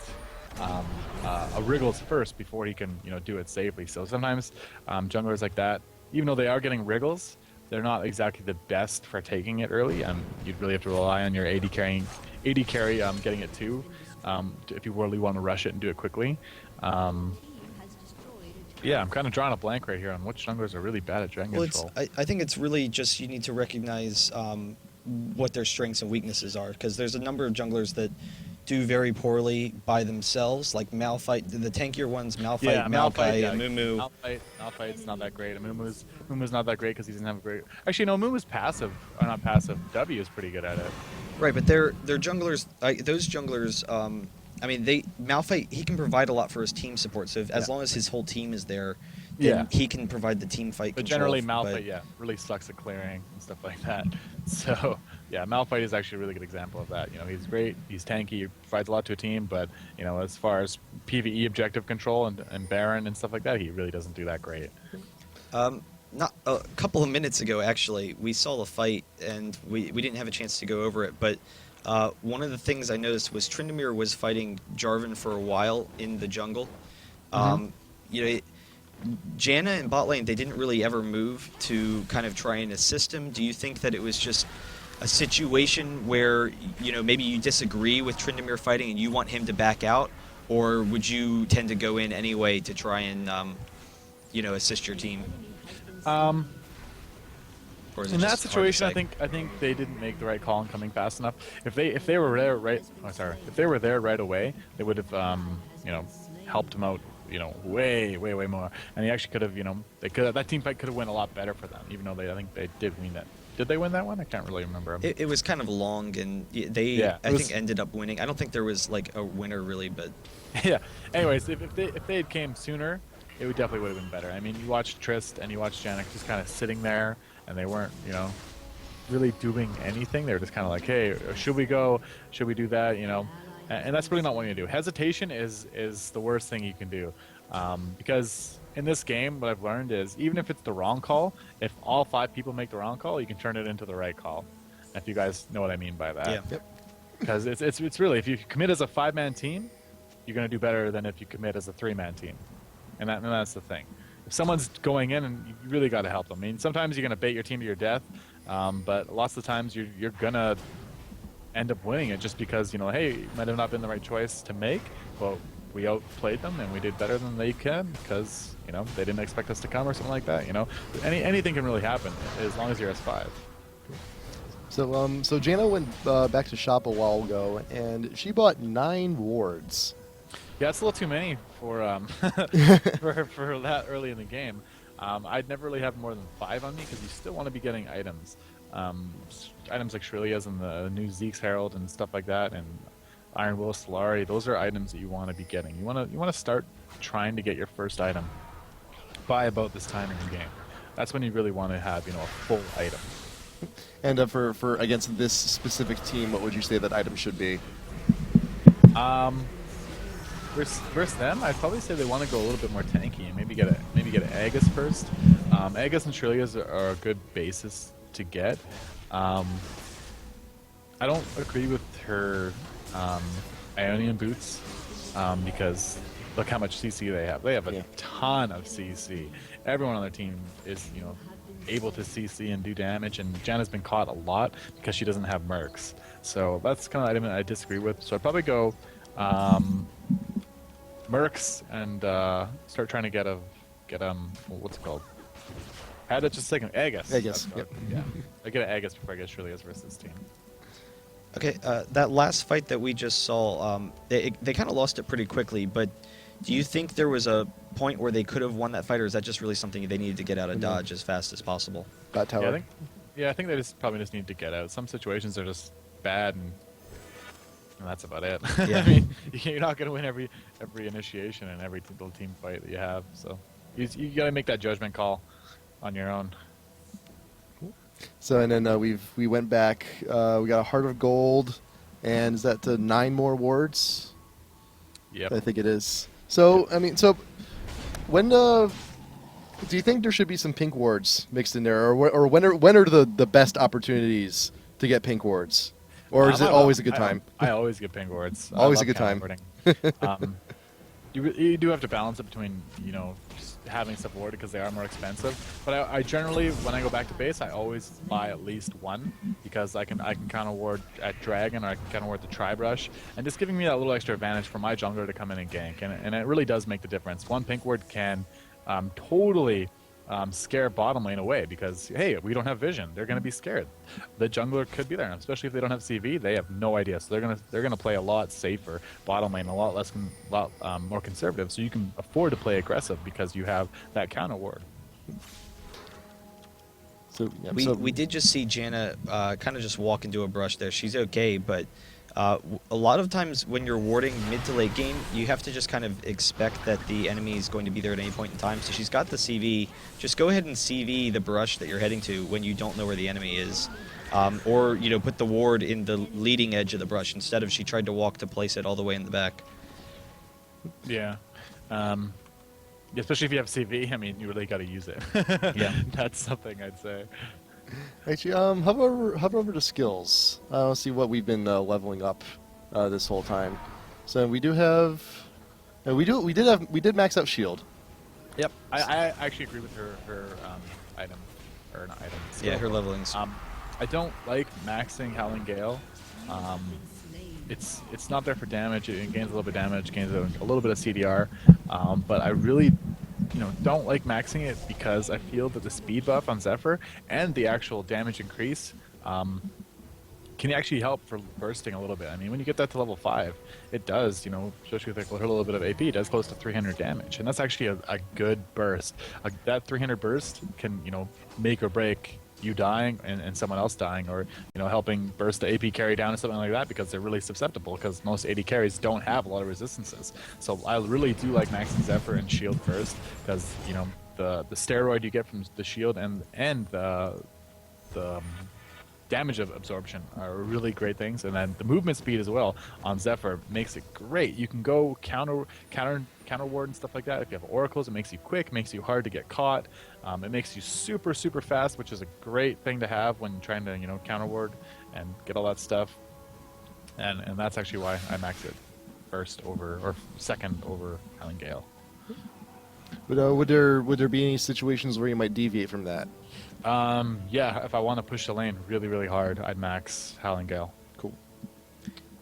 a Wriggles first before he can do it safely. So sometimes junglers like that, even though they are getting Wriggles, they're not exactly the best for taking it early, and you'd really have to rely on your AD carry getting it too, if you really want to rush it and do it quickly. Yeah, I'm kind of drawing a blank right here on which junglers are really bad at Dragon Well, Control. I think it's really just you need to recognize what their strengths and weaknesses are, because there's a number of junglers that do very poorly by themselves, like Malphite, the tankier ones, Malphite, Maokai, and Mumu. Malphite's not that great. And Mumu's not that great because he doesn't have a great. Actually, no, Mumu's passive, or not passive. W is pretty good at it. Right, but they're junglers. Those junglers. I mean, Malphite. He can provide a lot for his team support. So as long as his whole team is there, then he can provide the team fight. But control, generally, Malphite, really sucks at clearing and stuff like that. So yeah, Malphite is actually a really good example of that. He's great. He's tanky. He provides a lot to a team. But as far as PVE objective control and Baron and stuff like that, he really doesn't do that great. Not a couple of minutes ago, actually, we saw the fight, and we didn't have a chance to go over it. But one of the things I noticed was Tryndamere was fighting Jarvan for a while in the jungle. Janna and bot lane, they didn't really ever move to kind of try and assist him. Do you think that it was just a situation where maybe you disagree with Tryndamere fighting and you want him to back out, or would you tend to go in anyway to try and assist your team? Or is it In that just hard to situation, say? I think they didn't make the right call in coming fast enough. If they were there if they were there right away, they would have helped him out way more. And he actually could have that team fight could have went a lot better for them, even though I think they did win that. Did they win that one? I can't really remember. It was kind of long, and they I think ended up winning. I don't think there was like a winner really, but Yeah. Anyways, if they had came sooner, it would definitely would have been better. I mean, you watched Trist and you watched Janek just kind of sitting there, and they weren't, really doing anything. They were just kind of like, hey, should we go? Should we do that? And that's really not what you do. Hesitation is the worst thing you can do, because in this game, what I've learned is even if it's the wrong call, if all 5 people make the wrong call, you can turn it into the right call. If you guys know what I mean by that. yeah. Yep. Because it's really, if you commit as a 5-man team, you're going to do better than if you commit as a 3-man team. And that's the thing. If someone's going in, and you really got to help them. I mean, sometimes you're going to bait your team to your death, but lots of the times you're going to end up winning it just because, hey, it might have not been the right choice to make, but we outplayed them and we did better than they can because, they didn't expect us to come or something like that. Anything can really happen as long as you're S5. So Janna went back to shop a while ago, and she bought 9 wards. Yeah, it's a little too many for for that early in the game. I'd never really have more than 5 on me because you still want to be getting items. Items like Shrillia's and the new Zeke's Herald and stuff like that, and Iron Will Solari. Those are items that you want to be getting. You want to start trying to get your first item by about this time in the game. That's when you really want to have a full item. And for against this specific team, what would you say that item should be? Versus them, I'd probably say they want to go a little bit more tanky and maybe get Aegis first. Aegis and Shrillia's are a good basis to get. I don't agree with her Ionian boots because look how much CC they have. They have a ton of CC. Everyone on their team is able to CC and do damage, and Janna's been caught a lot because she doesn't have mercs. So that's kind of an item I disagree with. So I'd probably go mercs and start trying to get what's it called? Had it just a second. Aegis. Aegis, That's what- Yeah. I get an Aegis before I get Shirley's versus this team. Okay, that last fight that we just saw, they kind of lost it pretty quickly, but do you think there was a point where they could have won that fight, or is that just really something they needed to get out of Dodge as fast as possible? Bot tower. I think they probably just need to get out. Some situations are just bad, and that's about it. Yeah. I mean, you're not going to win every initiation and every little team fight that you have. So you got to make that judgment call on your own. So and then we went back. We got a Heart of Gold, and is that 9 more wards? Yep. I think it is. So I mean, so when do you think there should be some pink wards mixed in there, or when are the best opportunities to get pink wards, or is it always a good time? I always get pink wards. I Always love a good time. counterboarding. You do have to balance it between just having stuff warded because they are more expensive. But I generally, when I go back to base, I always buy at least one because I can counter ward at Dragon, or I can counter ward the Tri-Brush, and just giving me that little extra advantage for my jungler to come in and gank, and it really does make the difference. One pink ward can totally scare bottom lane away because, hey, we don't have vision. They're going to be scared. The jungler could be there, and especially if they don't have CV, they have no idea. So they're gonna play a lot safer bottom lane, a lot more conservative. So you can afford to play aggressive because you have that counter ward. So, yeah, We did just see Janna kind of just walk into a brush there. She's okay, but a lot of times when you're warding mid to late game, you have to just kind of expect that the enemy is going to be there at any point in time. So she's got the CV. Just go ahead and CV the brush that you're heading to when you don't know where the enemy is. Or, put the ward in the leading edge of the brush instead of she tried to walk to place it all the way in the back. Yeah. Especially if you have CV, I mean, you really got to use it. Yeah. That's something I'd say. Actually, hover over to skills. Let's see what we've been leveling up this whole time. So we do have, we did max out shield. Yep. I actually agree with her item, or not item. Yeah, her leveling's... I don't like maxing Howling Gale. It's not there for damage. It gains a little bit of damage, gains a little bit of CDR, but I really don't like maxing it because I feel that the speed buff on Zephyr and the actual damage increase can actually help for bursting a little bit. I mean, when you get that to level 5, it does, especially with her little bit of AP, it does close to 300 damage, and that's actually a good burst. That 300 burst can, make or break you dying and someone else dying, or helping burst the AP carry down or something like that, because they're really susceptible, because most AD carries don't have a lot of resistances. So I really do like maxing Zephyr and shield first, because the steroid you get from the shield and the damage of absorption are really great things, and then the movement speed as well on Zephyr makes it great. You can go counter ward and stuff like that. If you have oracles, it makes you quick, makes you hard to get caught. It makes you super fast, which is a great thing to have when trying to counter ward and get all that stuff. And that's actually why I max it second over Howling Gale. But would there be any situations where you might deviate from that? Yeah, if I want to push the lane really hard, I'd max Howling Gale. Cool.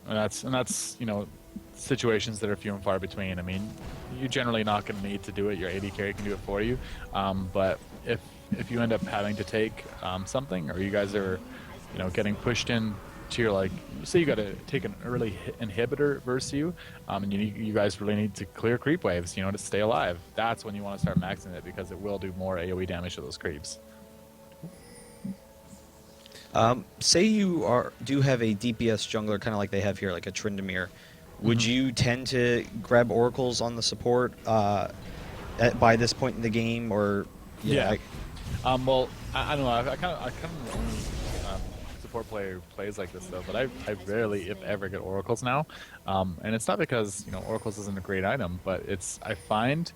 And that's situations that are few and far between. I mean, you're generally not going to need to do it. Your AD carry can do it for you. But if you end up having to take something, or you guys are getting pushed in to your, say you got to take an early inhibitor versus you, and you guys really need to clear creep waves, to stay alive. That's when you want to start maxing it, because it will do more AoE damage to those creeps. Say you do have a DPS jungler, kind of like they have here, like a Tryndamere. Would you tend to grab oracles on the support by this point in the game, or well, I don't know. I kind of only support player who plays like this though, but I rarely, if ever, get oracles now, and it's not because oracles isn't a great item, but I find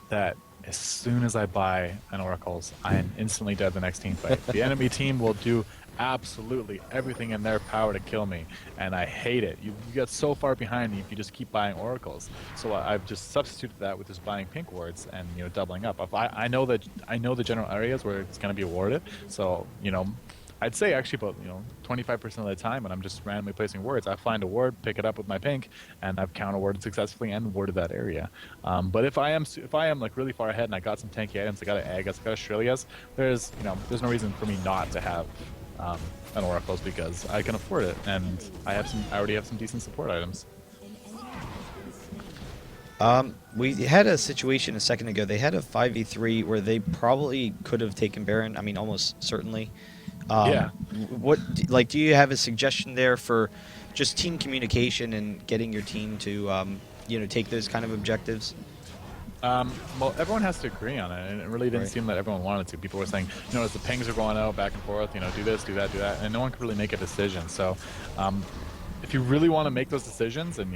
that as soon as I buy an oracles, I am instantly dead the next team fight. The enemy team will do absolutely everything in their power to kill me, and I hate it. You get so far behind me if you just keep buying oracles. So I've just substituted that with just buying pink wards and doubling up. If I know the general areas where it's going to be awarded, so I'd say actually about 25% of the time when I'm just randomly placing wards, I find a ward, pick it up with my pink, and I've counter warded successfully and warded that area. But if I am like really far ahead and I got some tanky items, I got an Agas, I got a Shrillias, there's no reason for me not to have an Oracles because I can afford it, and I already have some decent support items. We had a situation a second ago. They had a 5v3 where they probably could have taken Baron. I mean, almost certainly. Yeah. Do you have a suggestion there for just team communication and getting your team to, take those kind of objectives? Well, everyone has to agree on it, and it really didn't seem that everyone wanted to. People were saying, as the pings are going out back and forth, do this, do that, and no one could really make a decision. So, if you really want to make those decisions and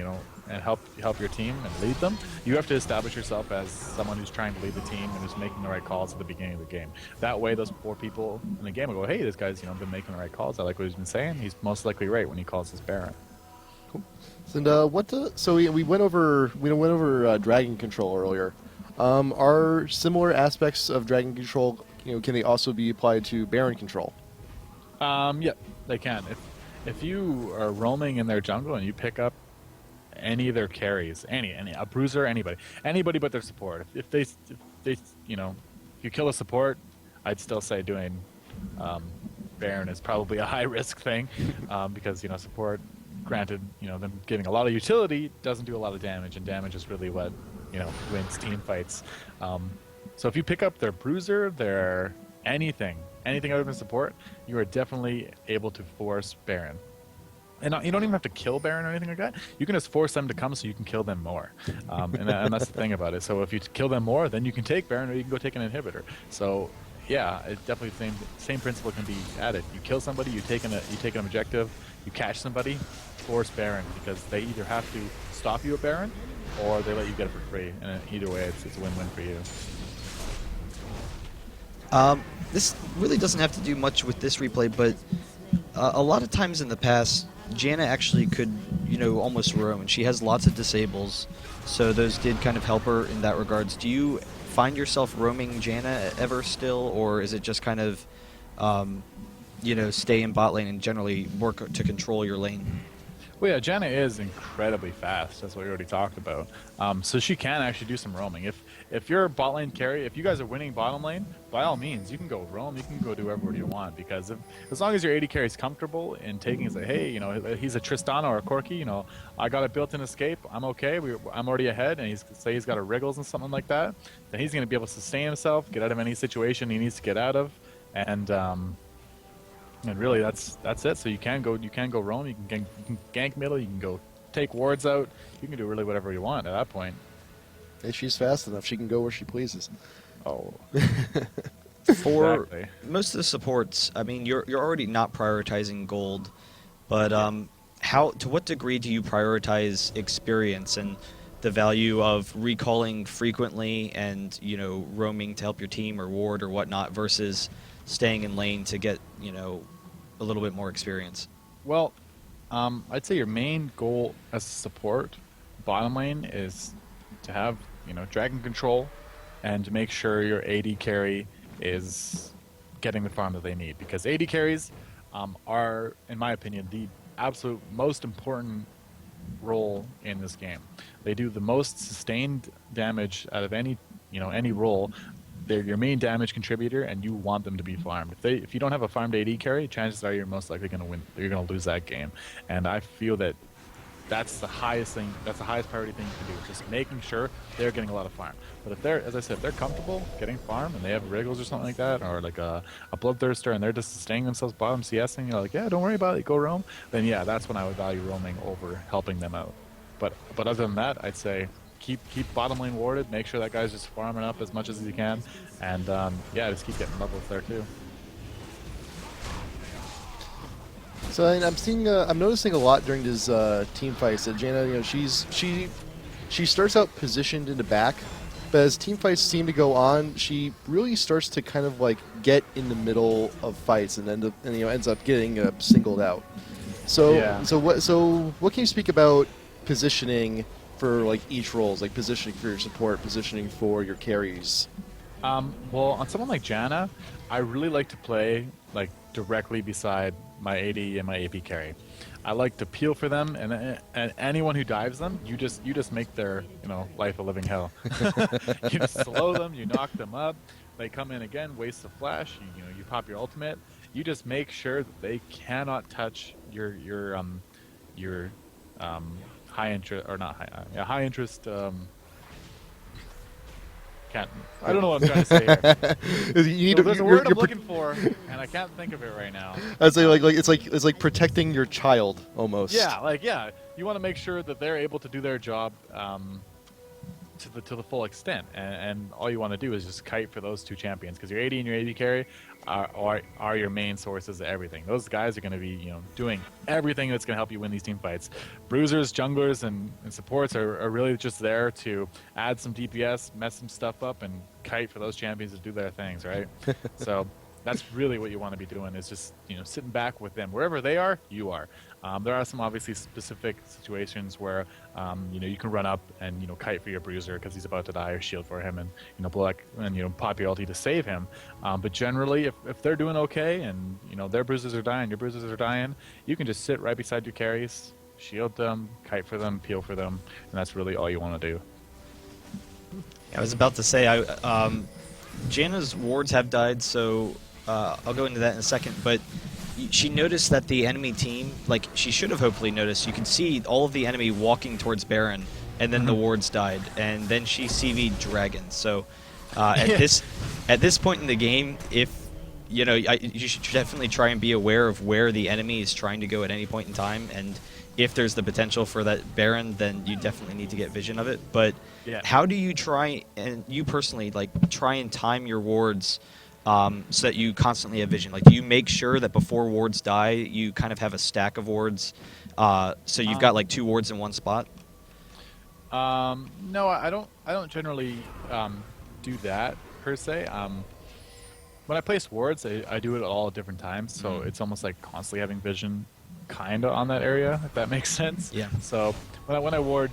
and help your team and lead them, you have to establish yourself as someone who's trying to lead the team and who's making the right calls at the beginning of the game. That way, those 4 people in the game will go, "Hey, this guy's been making the right calls. I like what he's been saying. He's most likely right when he calls his Baron." Cool. And so we went over dragon control earlier. Are similar aspects of dragon control, can they also be applied to Baron control? Yeah, they can. If you are roaming in their jungle and you pick up any of their carries, a bruiser, anybody but their support. If they if you kill a support, I'd still say doing Baron is probably a high risk thing because support, granted, them giving a lot of utility doesn't do a lot of damage, and damage is really what wins team fights. So if you pick up their bruiser, their anything other than support, you are definitely able to force Baron. And you don't even have to kill Baron or anything like that. You can just force them to come so you can kill them more. And that's the thing about it. So if you kill them more, then you can take Baron or you can go take an inhibitor. So yeah, it's definitely the same principle can be added. You kill somebody, you take an objective, you catch somebody, force Baron, because they either have to stop you at Baron or they let you get it for free. And either way, it's a win-win for you. This really doesn't have to do much with this replay, but a lot of times in the past, Janna actually could, almost roam, and she has lots of disables, so those did kind of help her in that regards. Do you find yourself roaming Janna ever still, or is it just kind of, stay in bot lane and generally work to control your lane? Well, yeah, Janna is incredibly fast. That's what we already talked about. So she can actually do some roaming. If you're a bot lane carry, if you guys are winning bottom lane, by all means, you can go roam. You can go do whatever you want, because as long as your AD carry is comfortable in taking, say, hey, he's a Tristana or a Corki, I got a built-in escape. I'm okay. I'm already ahead, and he's got a Wriggles and something like that. Then he's going to be able to sustain himself, get out of any situation he needs to get out of, and really, that's it. So you can go roam. You can gank middle. You can go take wards out. You can do really whatever you want at that point. If she's fast enough, she can go where she pleases. Oh. For Exactly. most of the supports, I mean, you're already not prioritizing gold, but to what degree do you prioritize experience and the value of recalling frequently and roaming to help your team or ward or whatnot versus staying in lane to get a little bit more experience? Well, I'd say your main goal as a support bottom lane is to have dragon control and to make sure your AD carry is getting the farm that they need, because AD carries are, in my opinion, the absolute most important role in this game. They do the most sustained damage out of any role. They're your main damage contributor, and you want them to be farmed. If you don't have a farmed AD carry, chances are you're most likely going to win. You're going to lose that game, and I feel that that's the highest thing. That's the highest priority thing you can do. Just making sure they're getting a lot of farm. But if they're, as I said, if they're comfortable getting farm and they have Wriggles or something like that, or like a Bloodthirster, and they're just sustaining themselves bottom CSing, yeah, don't worry about it, go roam. Then yeah, that's when I would value roaming over helping them out. But other than that, I'd say keep bottom lane warded. Make sure that guy's just farming up as much as he can, and yeah, just keep getting levels there too. So I'm noticing a lot during these team fights that Janna, she starts out positioned in the back, but as team fights seem to go on, she really starts to kind of like get in the middle of fights and ends up getting singled out. So Yeah. so what can you speak about positioning for like each roles, like positioning for your support, positioning for your carries? Well, on someone like Janna, I really like to play like directly beside my AD and my AP carry. I like to peel for them, and anyone who dives them, you just make their life a living hell. You just slow them, you knock them up, they come in again, waste the flash, you pop your ultimate. You just make sure that they cannot touch your high interest or not high yeah, high interest can't. I don't know what I'm trying to say here. You need So to, there's a word I'm looking for, and I can't think of it right now. I'd say it's like protecting your child almost. Yeah. You want to make sure that they're able to do their job to the full extent, and all you want to do is just kite for those two champions because your AD and your AD carry are your main sources of everything. Those guys are going to be doing everything that's going to help you win these team fights. Bruisers, junglers, and supports are really just there to add some DPS, mess some stuff up, and kite for those champions to do their things, right? So that's really what you want to be doing is just sitting back with them wherever they are. You are. There are some obviously specific situations where you can run up and kite for your bruiser because he's about to die, or shield for him, and black and pop your ulti to save him. But generally, if they're doing okay and their bruisers are dying, your bruisers are dying, you can just sit right beside your carries, shield them, kite for them, peel for them, and that's really all you want to do. I was about to say, Janna's wards have died, so I'll go into that in a second, but she noticed that the enemy team, like she should have hopefully noticed, you can see all of the enemy walking towards Baron, and then the wards died, and then she CV'd Dragon. So at this point in the game, if you should definitely try and be aware of where the enemy is trying to go at any point in time, and if there's the potential for that Baron, then you definitely need to get vision of it. But how do you try, and you personally, try and time your wards so that you constantly have vision? Like, do you make sure that before wards die, you kind of have a stack of wards, so you've got 2 wards in one spot? No, I don't generally do that per se. When I place wards, I do it all at different times, so it's almost like constantly having vision kind of on that area, if that makes sense. Yeah. So when I ward,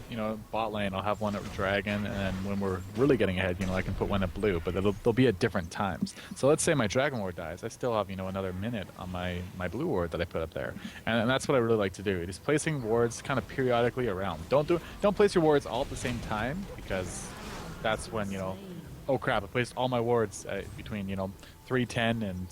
bot lane, I'll have one at dragon, and then when we're really getting ahead, I can put one at blue, but they'll be at different times. So let's say my dragon ward dies, I still have another minute on my blue ward that I put up there, and that's what I really like to do. Just placing wards kind of periodically around. Don't place your wards all at the same time, because that's when oh crap, I placed all my wards between 310 and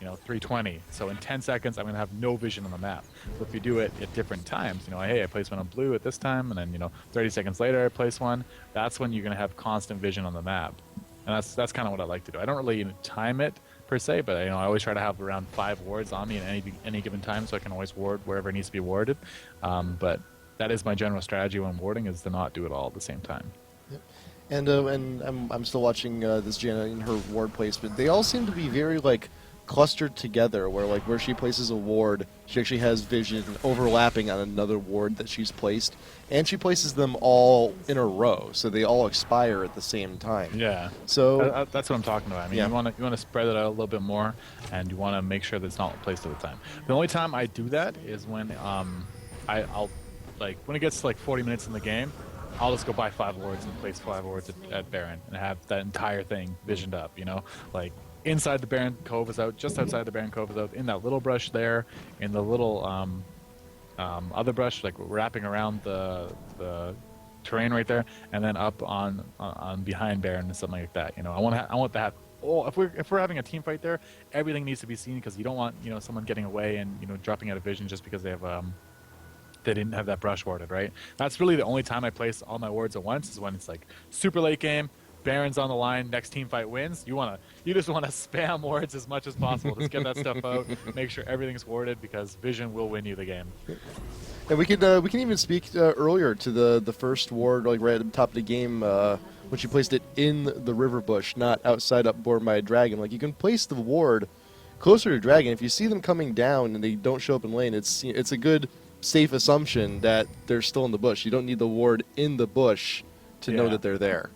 320. So in 10 seconds, I'm going to have no vision on the map. But if you do it at different times, hey, I place one on blue at this time, and then 30 seconds later I place one. That's when you're going to have constant vision on the map, and that's kind of what I like to do. I don't really time it per se, but I always try to have around 5 wards on me at any given time, so I can always ward wherever it needs to be warded. But that is my general strategy when warding, is to not do it all at the same time. Yep. And I'm still watching this Janna in her ward placement. They all seem to be very clustered together, where she places a ward, she actually has vision overlapping on another ward that she's placed, and she places them all in a row, so they all expire at the same time. Yeah. So that's what I'm talking about. I mean, you want to spread it out a little bit more, and you want to make sure that it's not placed at the time. The only time I do that is when I'll when it gets to 40 minutes in the game, I'll just go buy 5 wards and place 5 wards at Baron and have that entire thing visioned up. Inside the Baron Cove is out, just outside the Baron Cove is out, in that little brush there, in the little other brush, wrapping around the terrain right there, and then up on behind Baron and something like that. I want that. Oh, if we're having a team fight there, everything needs to be seen, because you don't want someone getting away and dropping out of vision just because they have they didn't have that brush warded, right? That's really the only time I place all my wards at once, is when it's super late game. Baron's on the line, next team fight wins. You just want to spam wards as much as possible. Just get that stuff out, make sure everything's warded, because vision will win you the game. And we can even speak earlier to the first ward, right at the top of the game, when she placed it in the river bush, not outside up board by a dragon. You can place the ward closer to dragon. If you see them coming down and they don't show up in lane, it's a good safe assumption that they're still in the bush. You don't need the ward in the bush to know that they're there.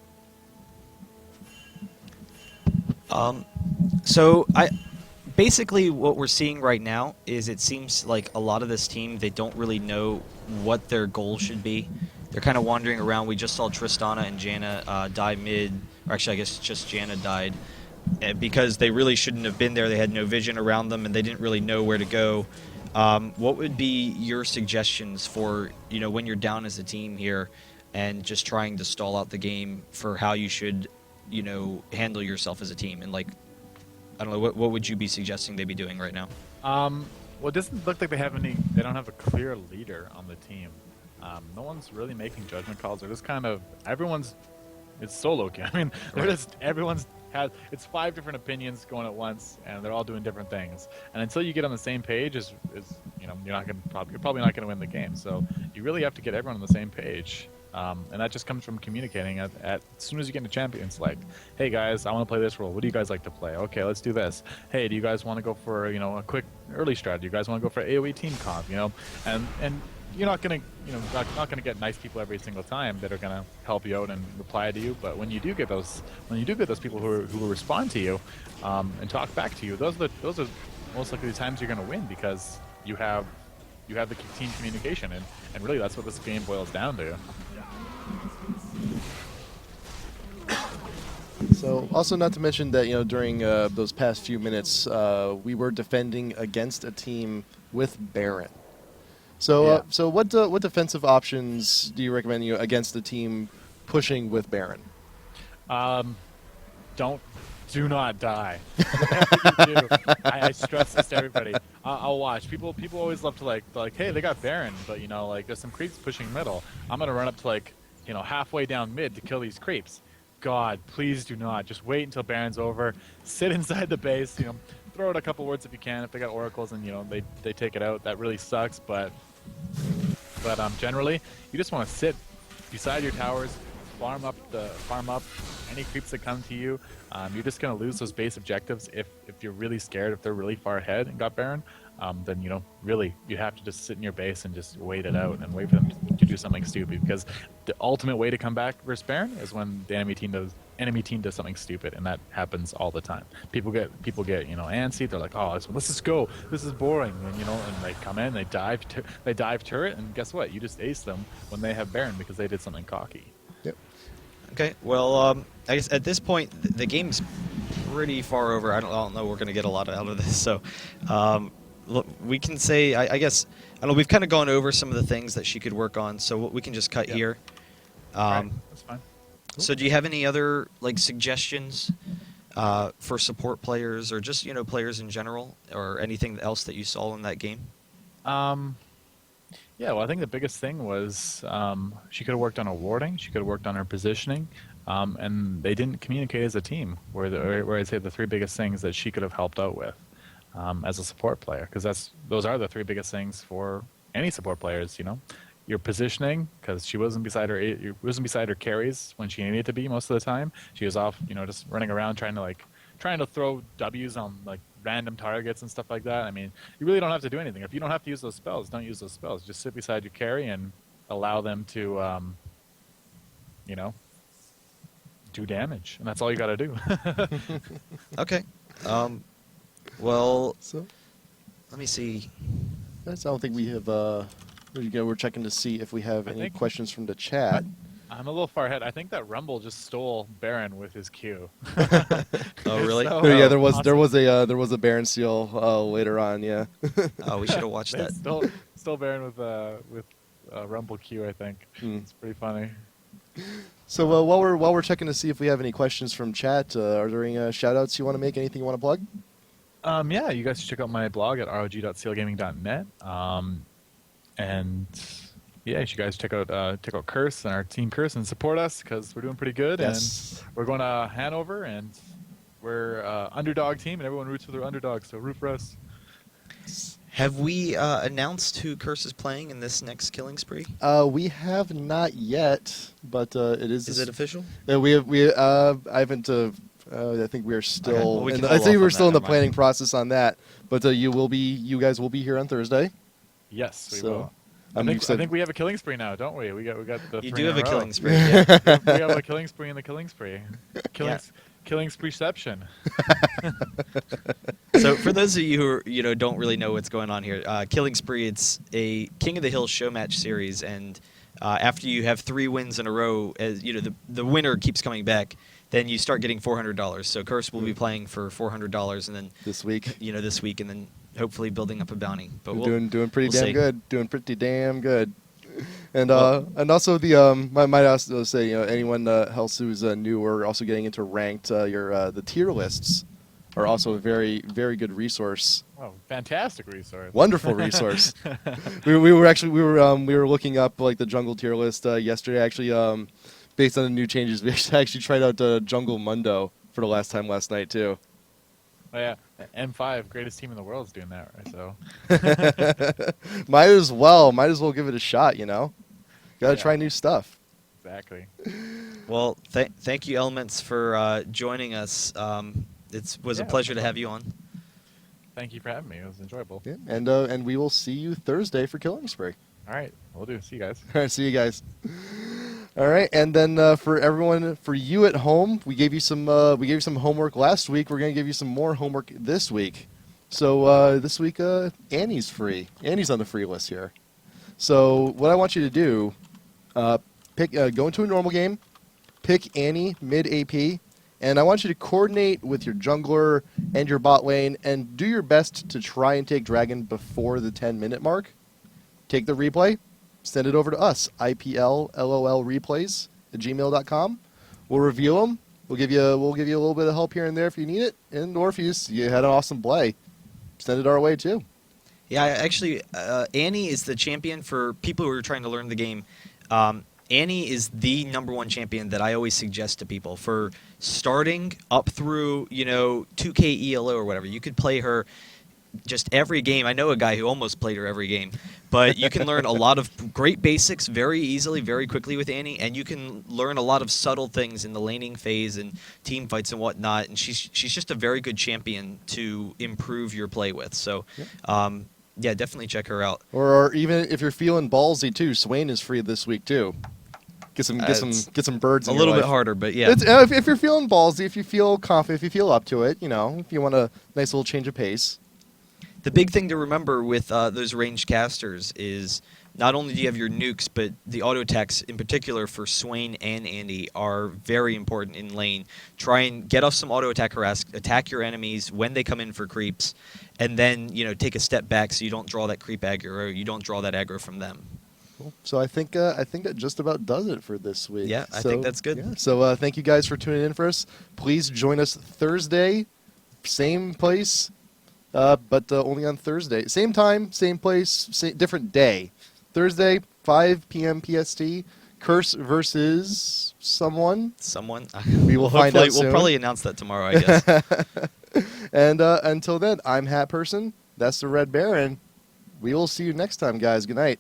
So basically what we're seeing right now is, it seems like a lot of this team, they don't really know what their goal should be. They're kind of wandering around. We just saw Tristana and Janna die mid, or actually I guess just Jana died, because they really shouldn't have been there. They had no vision around them, and they didn't really know where to go. What would be your suggestions for, when you're down as a team here and just trying to stall out the game, for how you should, handle yourself as a team? And, like, I don't know, what would you be suggesting they be doing right now? Well, it doesn't look like they don't have a clear leader on the team. No one's really making judgment calls. They're just kind of, it's solo queue. I mean, it's 5 different opinions going at once, and they're all doing different things. And until you get on the same page, you're probably not going to win the game. So you really have to get everyone on the same page. And that just comes from communicating as soon as you get into champions. Like, hey guys, I want to play this role. What do you guys like to play? Okay, let's do this. Hey, do you guys want to go for a quick early strat? Do you guys want to go for AOE team comp? And you're not gonna not gonna get nice people every single time that are gonna help you out and reply to you. But when you do get those people who will respond to you and talk back to you, those are most likely the times you're gonna win, because you have the team communication, and really that's what this game boils down to. So, also not to mention that during those past few minutes, we were defending against a team with Baron. So, Yeah. So what defensive options do you recommend against the team pushing with Baron? Do not die. Whatever you do, I stress this to everybody. I'll watch. People always love to like, hey, they got Baron, but there's some creeps pushing middle. I'm gonna run up to halfway down mid to kill these creeps. God, please do not. Just wait until Baron's over. Sit inside the base. Throw out a couple words if you can. If they got oracles and they take it out, that really sucks. But generally, you just want to sit beside your towers, farm up any creeps that come to you. You're just gonna lose those base objectives if you're really scared, if they're really far ahead and got Baron. Then really you have to just sit in your base and just wait it out and wait for them to do something stupid, because the ultimate way to come back versus Baron is when the enemy team does something stupid, and that happens all the time. People get antsy. They're like, oh, let's just go. This is boring, and they come in, they dive turret, and guess what? You just ace them when they have Baron because they did something cocky. Yep. Okay, well, I guess at this point the game's pretty far over. I don't know we're going to get a lot out of this, so look, we can say, I guess, I don't know, we've kind of gone over some of the things that she could work on, so we can just cut here. Right, that's fine. So do you have any other suggestions for support players, or just players in general, or anything else that you saw in that game? Yeah, well, I think the biggest thing was she could have worked on her warding, she could have worked on her positioning, and they didn't communicate as a team, where I'd say the 3 biggest things that she could have helped out with as a support player, because those are the 3 biggest things for any support players. Your positioning, because she wasn't beside her carries when she needed to be most of the time. She was off, just running around trying to throw W's on random targets and stuff like that. I mean, you really don't have to do anything. If you don't have to use those spells, don't use those spells. Just sit beside your carry and allow them to, do damage, and that's all you got to do. Okay. Well, So, let me see. I don't think we have. We're checking to see if we have any think- questions from the chat. I'm a little far ahead. I think that Rumble just stole Baron with his Q. Oh, really? So, Oh, yeah, there awesome. was a Baron seal later on. Yeah. Oh, we should have watched They that. stole Baron with Rumble Q, I think. It's pretty funny. So while we're checking to see if we have any questions from chat, are there any shout outs you want to make? Anything you want to plug? Yeah, you guys should check out my blog at rog.sealgaming.net. And yeah, you should guys check out Curse and our team Curse and support us, because we're doing pretty good. Yes. And we're going to Hanover, and we're underdog team, and everyone roots for their underdog, so root for us. Have we announced who Curse is playing in this next killing spree? We have not yet, but it is. Is it official? I haven't. I think we are still. Okay, well, we can I hold think off we're on still in that, the never mind. planning process on that. But you guys will be here on Thursday. Yes, we So, will. I I think we have a killing spree now, don't we? We got the. You 3 do in have a row. killing spree. Yeah. We have a killing spree in the killing spree. Killing spreeception. So for those of you who don't really know what's going on here, Killing Spree, it's a King of the Hill show match series, and after you have 3 wins in a row, as the winner keeps coming back. then you start getting $400. So Curse will be playing for $400, and then this week. this week, and then hopefully building up a bounty. But Doing pretty we'll damn see. good. Doing pretty damn good. And Well- and also the might also say, anyone else who's new or also getting into ranked, the tier lists are also a very, very good resource. Oh, fantastic resource. Wonderful resource. we were looking up like the jungle tier list yesterday. Actually, based on the new changes, we actually tried out Jungle Mundo for the last time last night too. Oh yeah, M5, greatest team in the world, is doing that, right? So Might as well give it a shot. Gotta Yeah. try new stuff. exactly. Well, thank you, Elements, for joining us. It was a Yeah, pleasure no to have you on. Thank you for having me. It was enjoyable. Yeah, and we will see you Thursday for Killing Spree. All right, we'll do. See you guys. All right, see you guys. All right, and then for everyone, for you at home, we gave you some homework last week. We're gonna give you some more homework this week. So this week, Annie's free. Annie's on the free list here. So what I want you to do, go into a normal game, pick Annie mid AP, and I want you to coordinate with your jungler and your bot lane, and do your best to try and take Dragon before the 10-minute mark. Take the replay, send it over to us, iplolreplays@gmail.com. We'll review them. We'll give you a little bit of help here and there if you need it, and or if you had an awesome play, send it our way too. Yeah, actually, Annie is the champion for people who are trying to learn the game. Annie is the #1 champion that I always suggest to people for starting up through 2K ELO or whatever. You could play her just every game. I know a guy who almost played her every game, but you can learn a lot of great basics very easily, very quickly with Annie, and you can learn a lot of subtle things in the laning phase and team fights and whatnot. And she's just a very good champion to improve your play with. So. Yeah, definitely check her out. Or even if you're feeling ballsy too, Swain is free this week too. Get some birds. A in your little bit life. harder, but yeah. If you're feeling ballsy, if you feel confident, if you feel up to it, if you want a nice little change of pace. The big thing to remember with those ranged casters is not only do you have your nukes, but the auto attacks in particular for Swain and Andy are very important in lane. Try and get off some auto attack harass, attack your enemies when they come in for creeps, and then take a step back so you don't draw that creep aggro, you don't draw that aggro from them. Cool. So I think that just about does it for this week. Yeah, I think that's good. Yeah. So thank you guys for tuning in for us. Please join us Thursday, same place, but only on Thursday. Same time, same place, different day. Thursday, 5 p.m. PST. Curse versus someone. Someone. We will find out soon. We'll probably announce that tomorrow, I guess. And until then, I'm Hat Person. That's the Red Baron. We will see you next time, guys. Good night.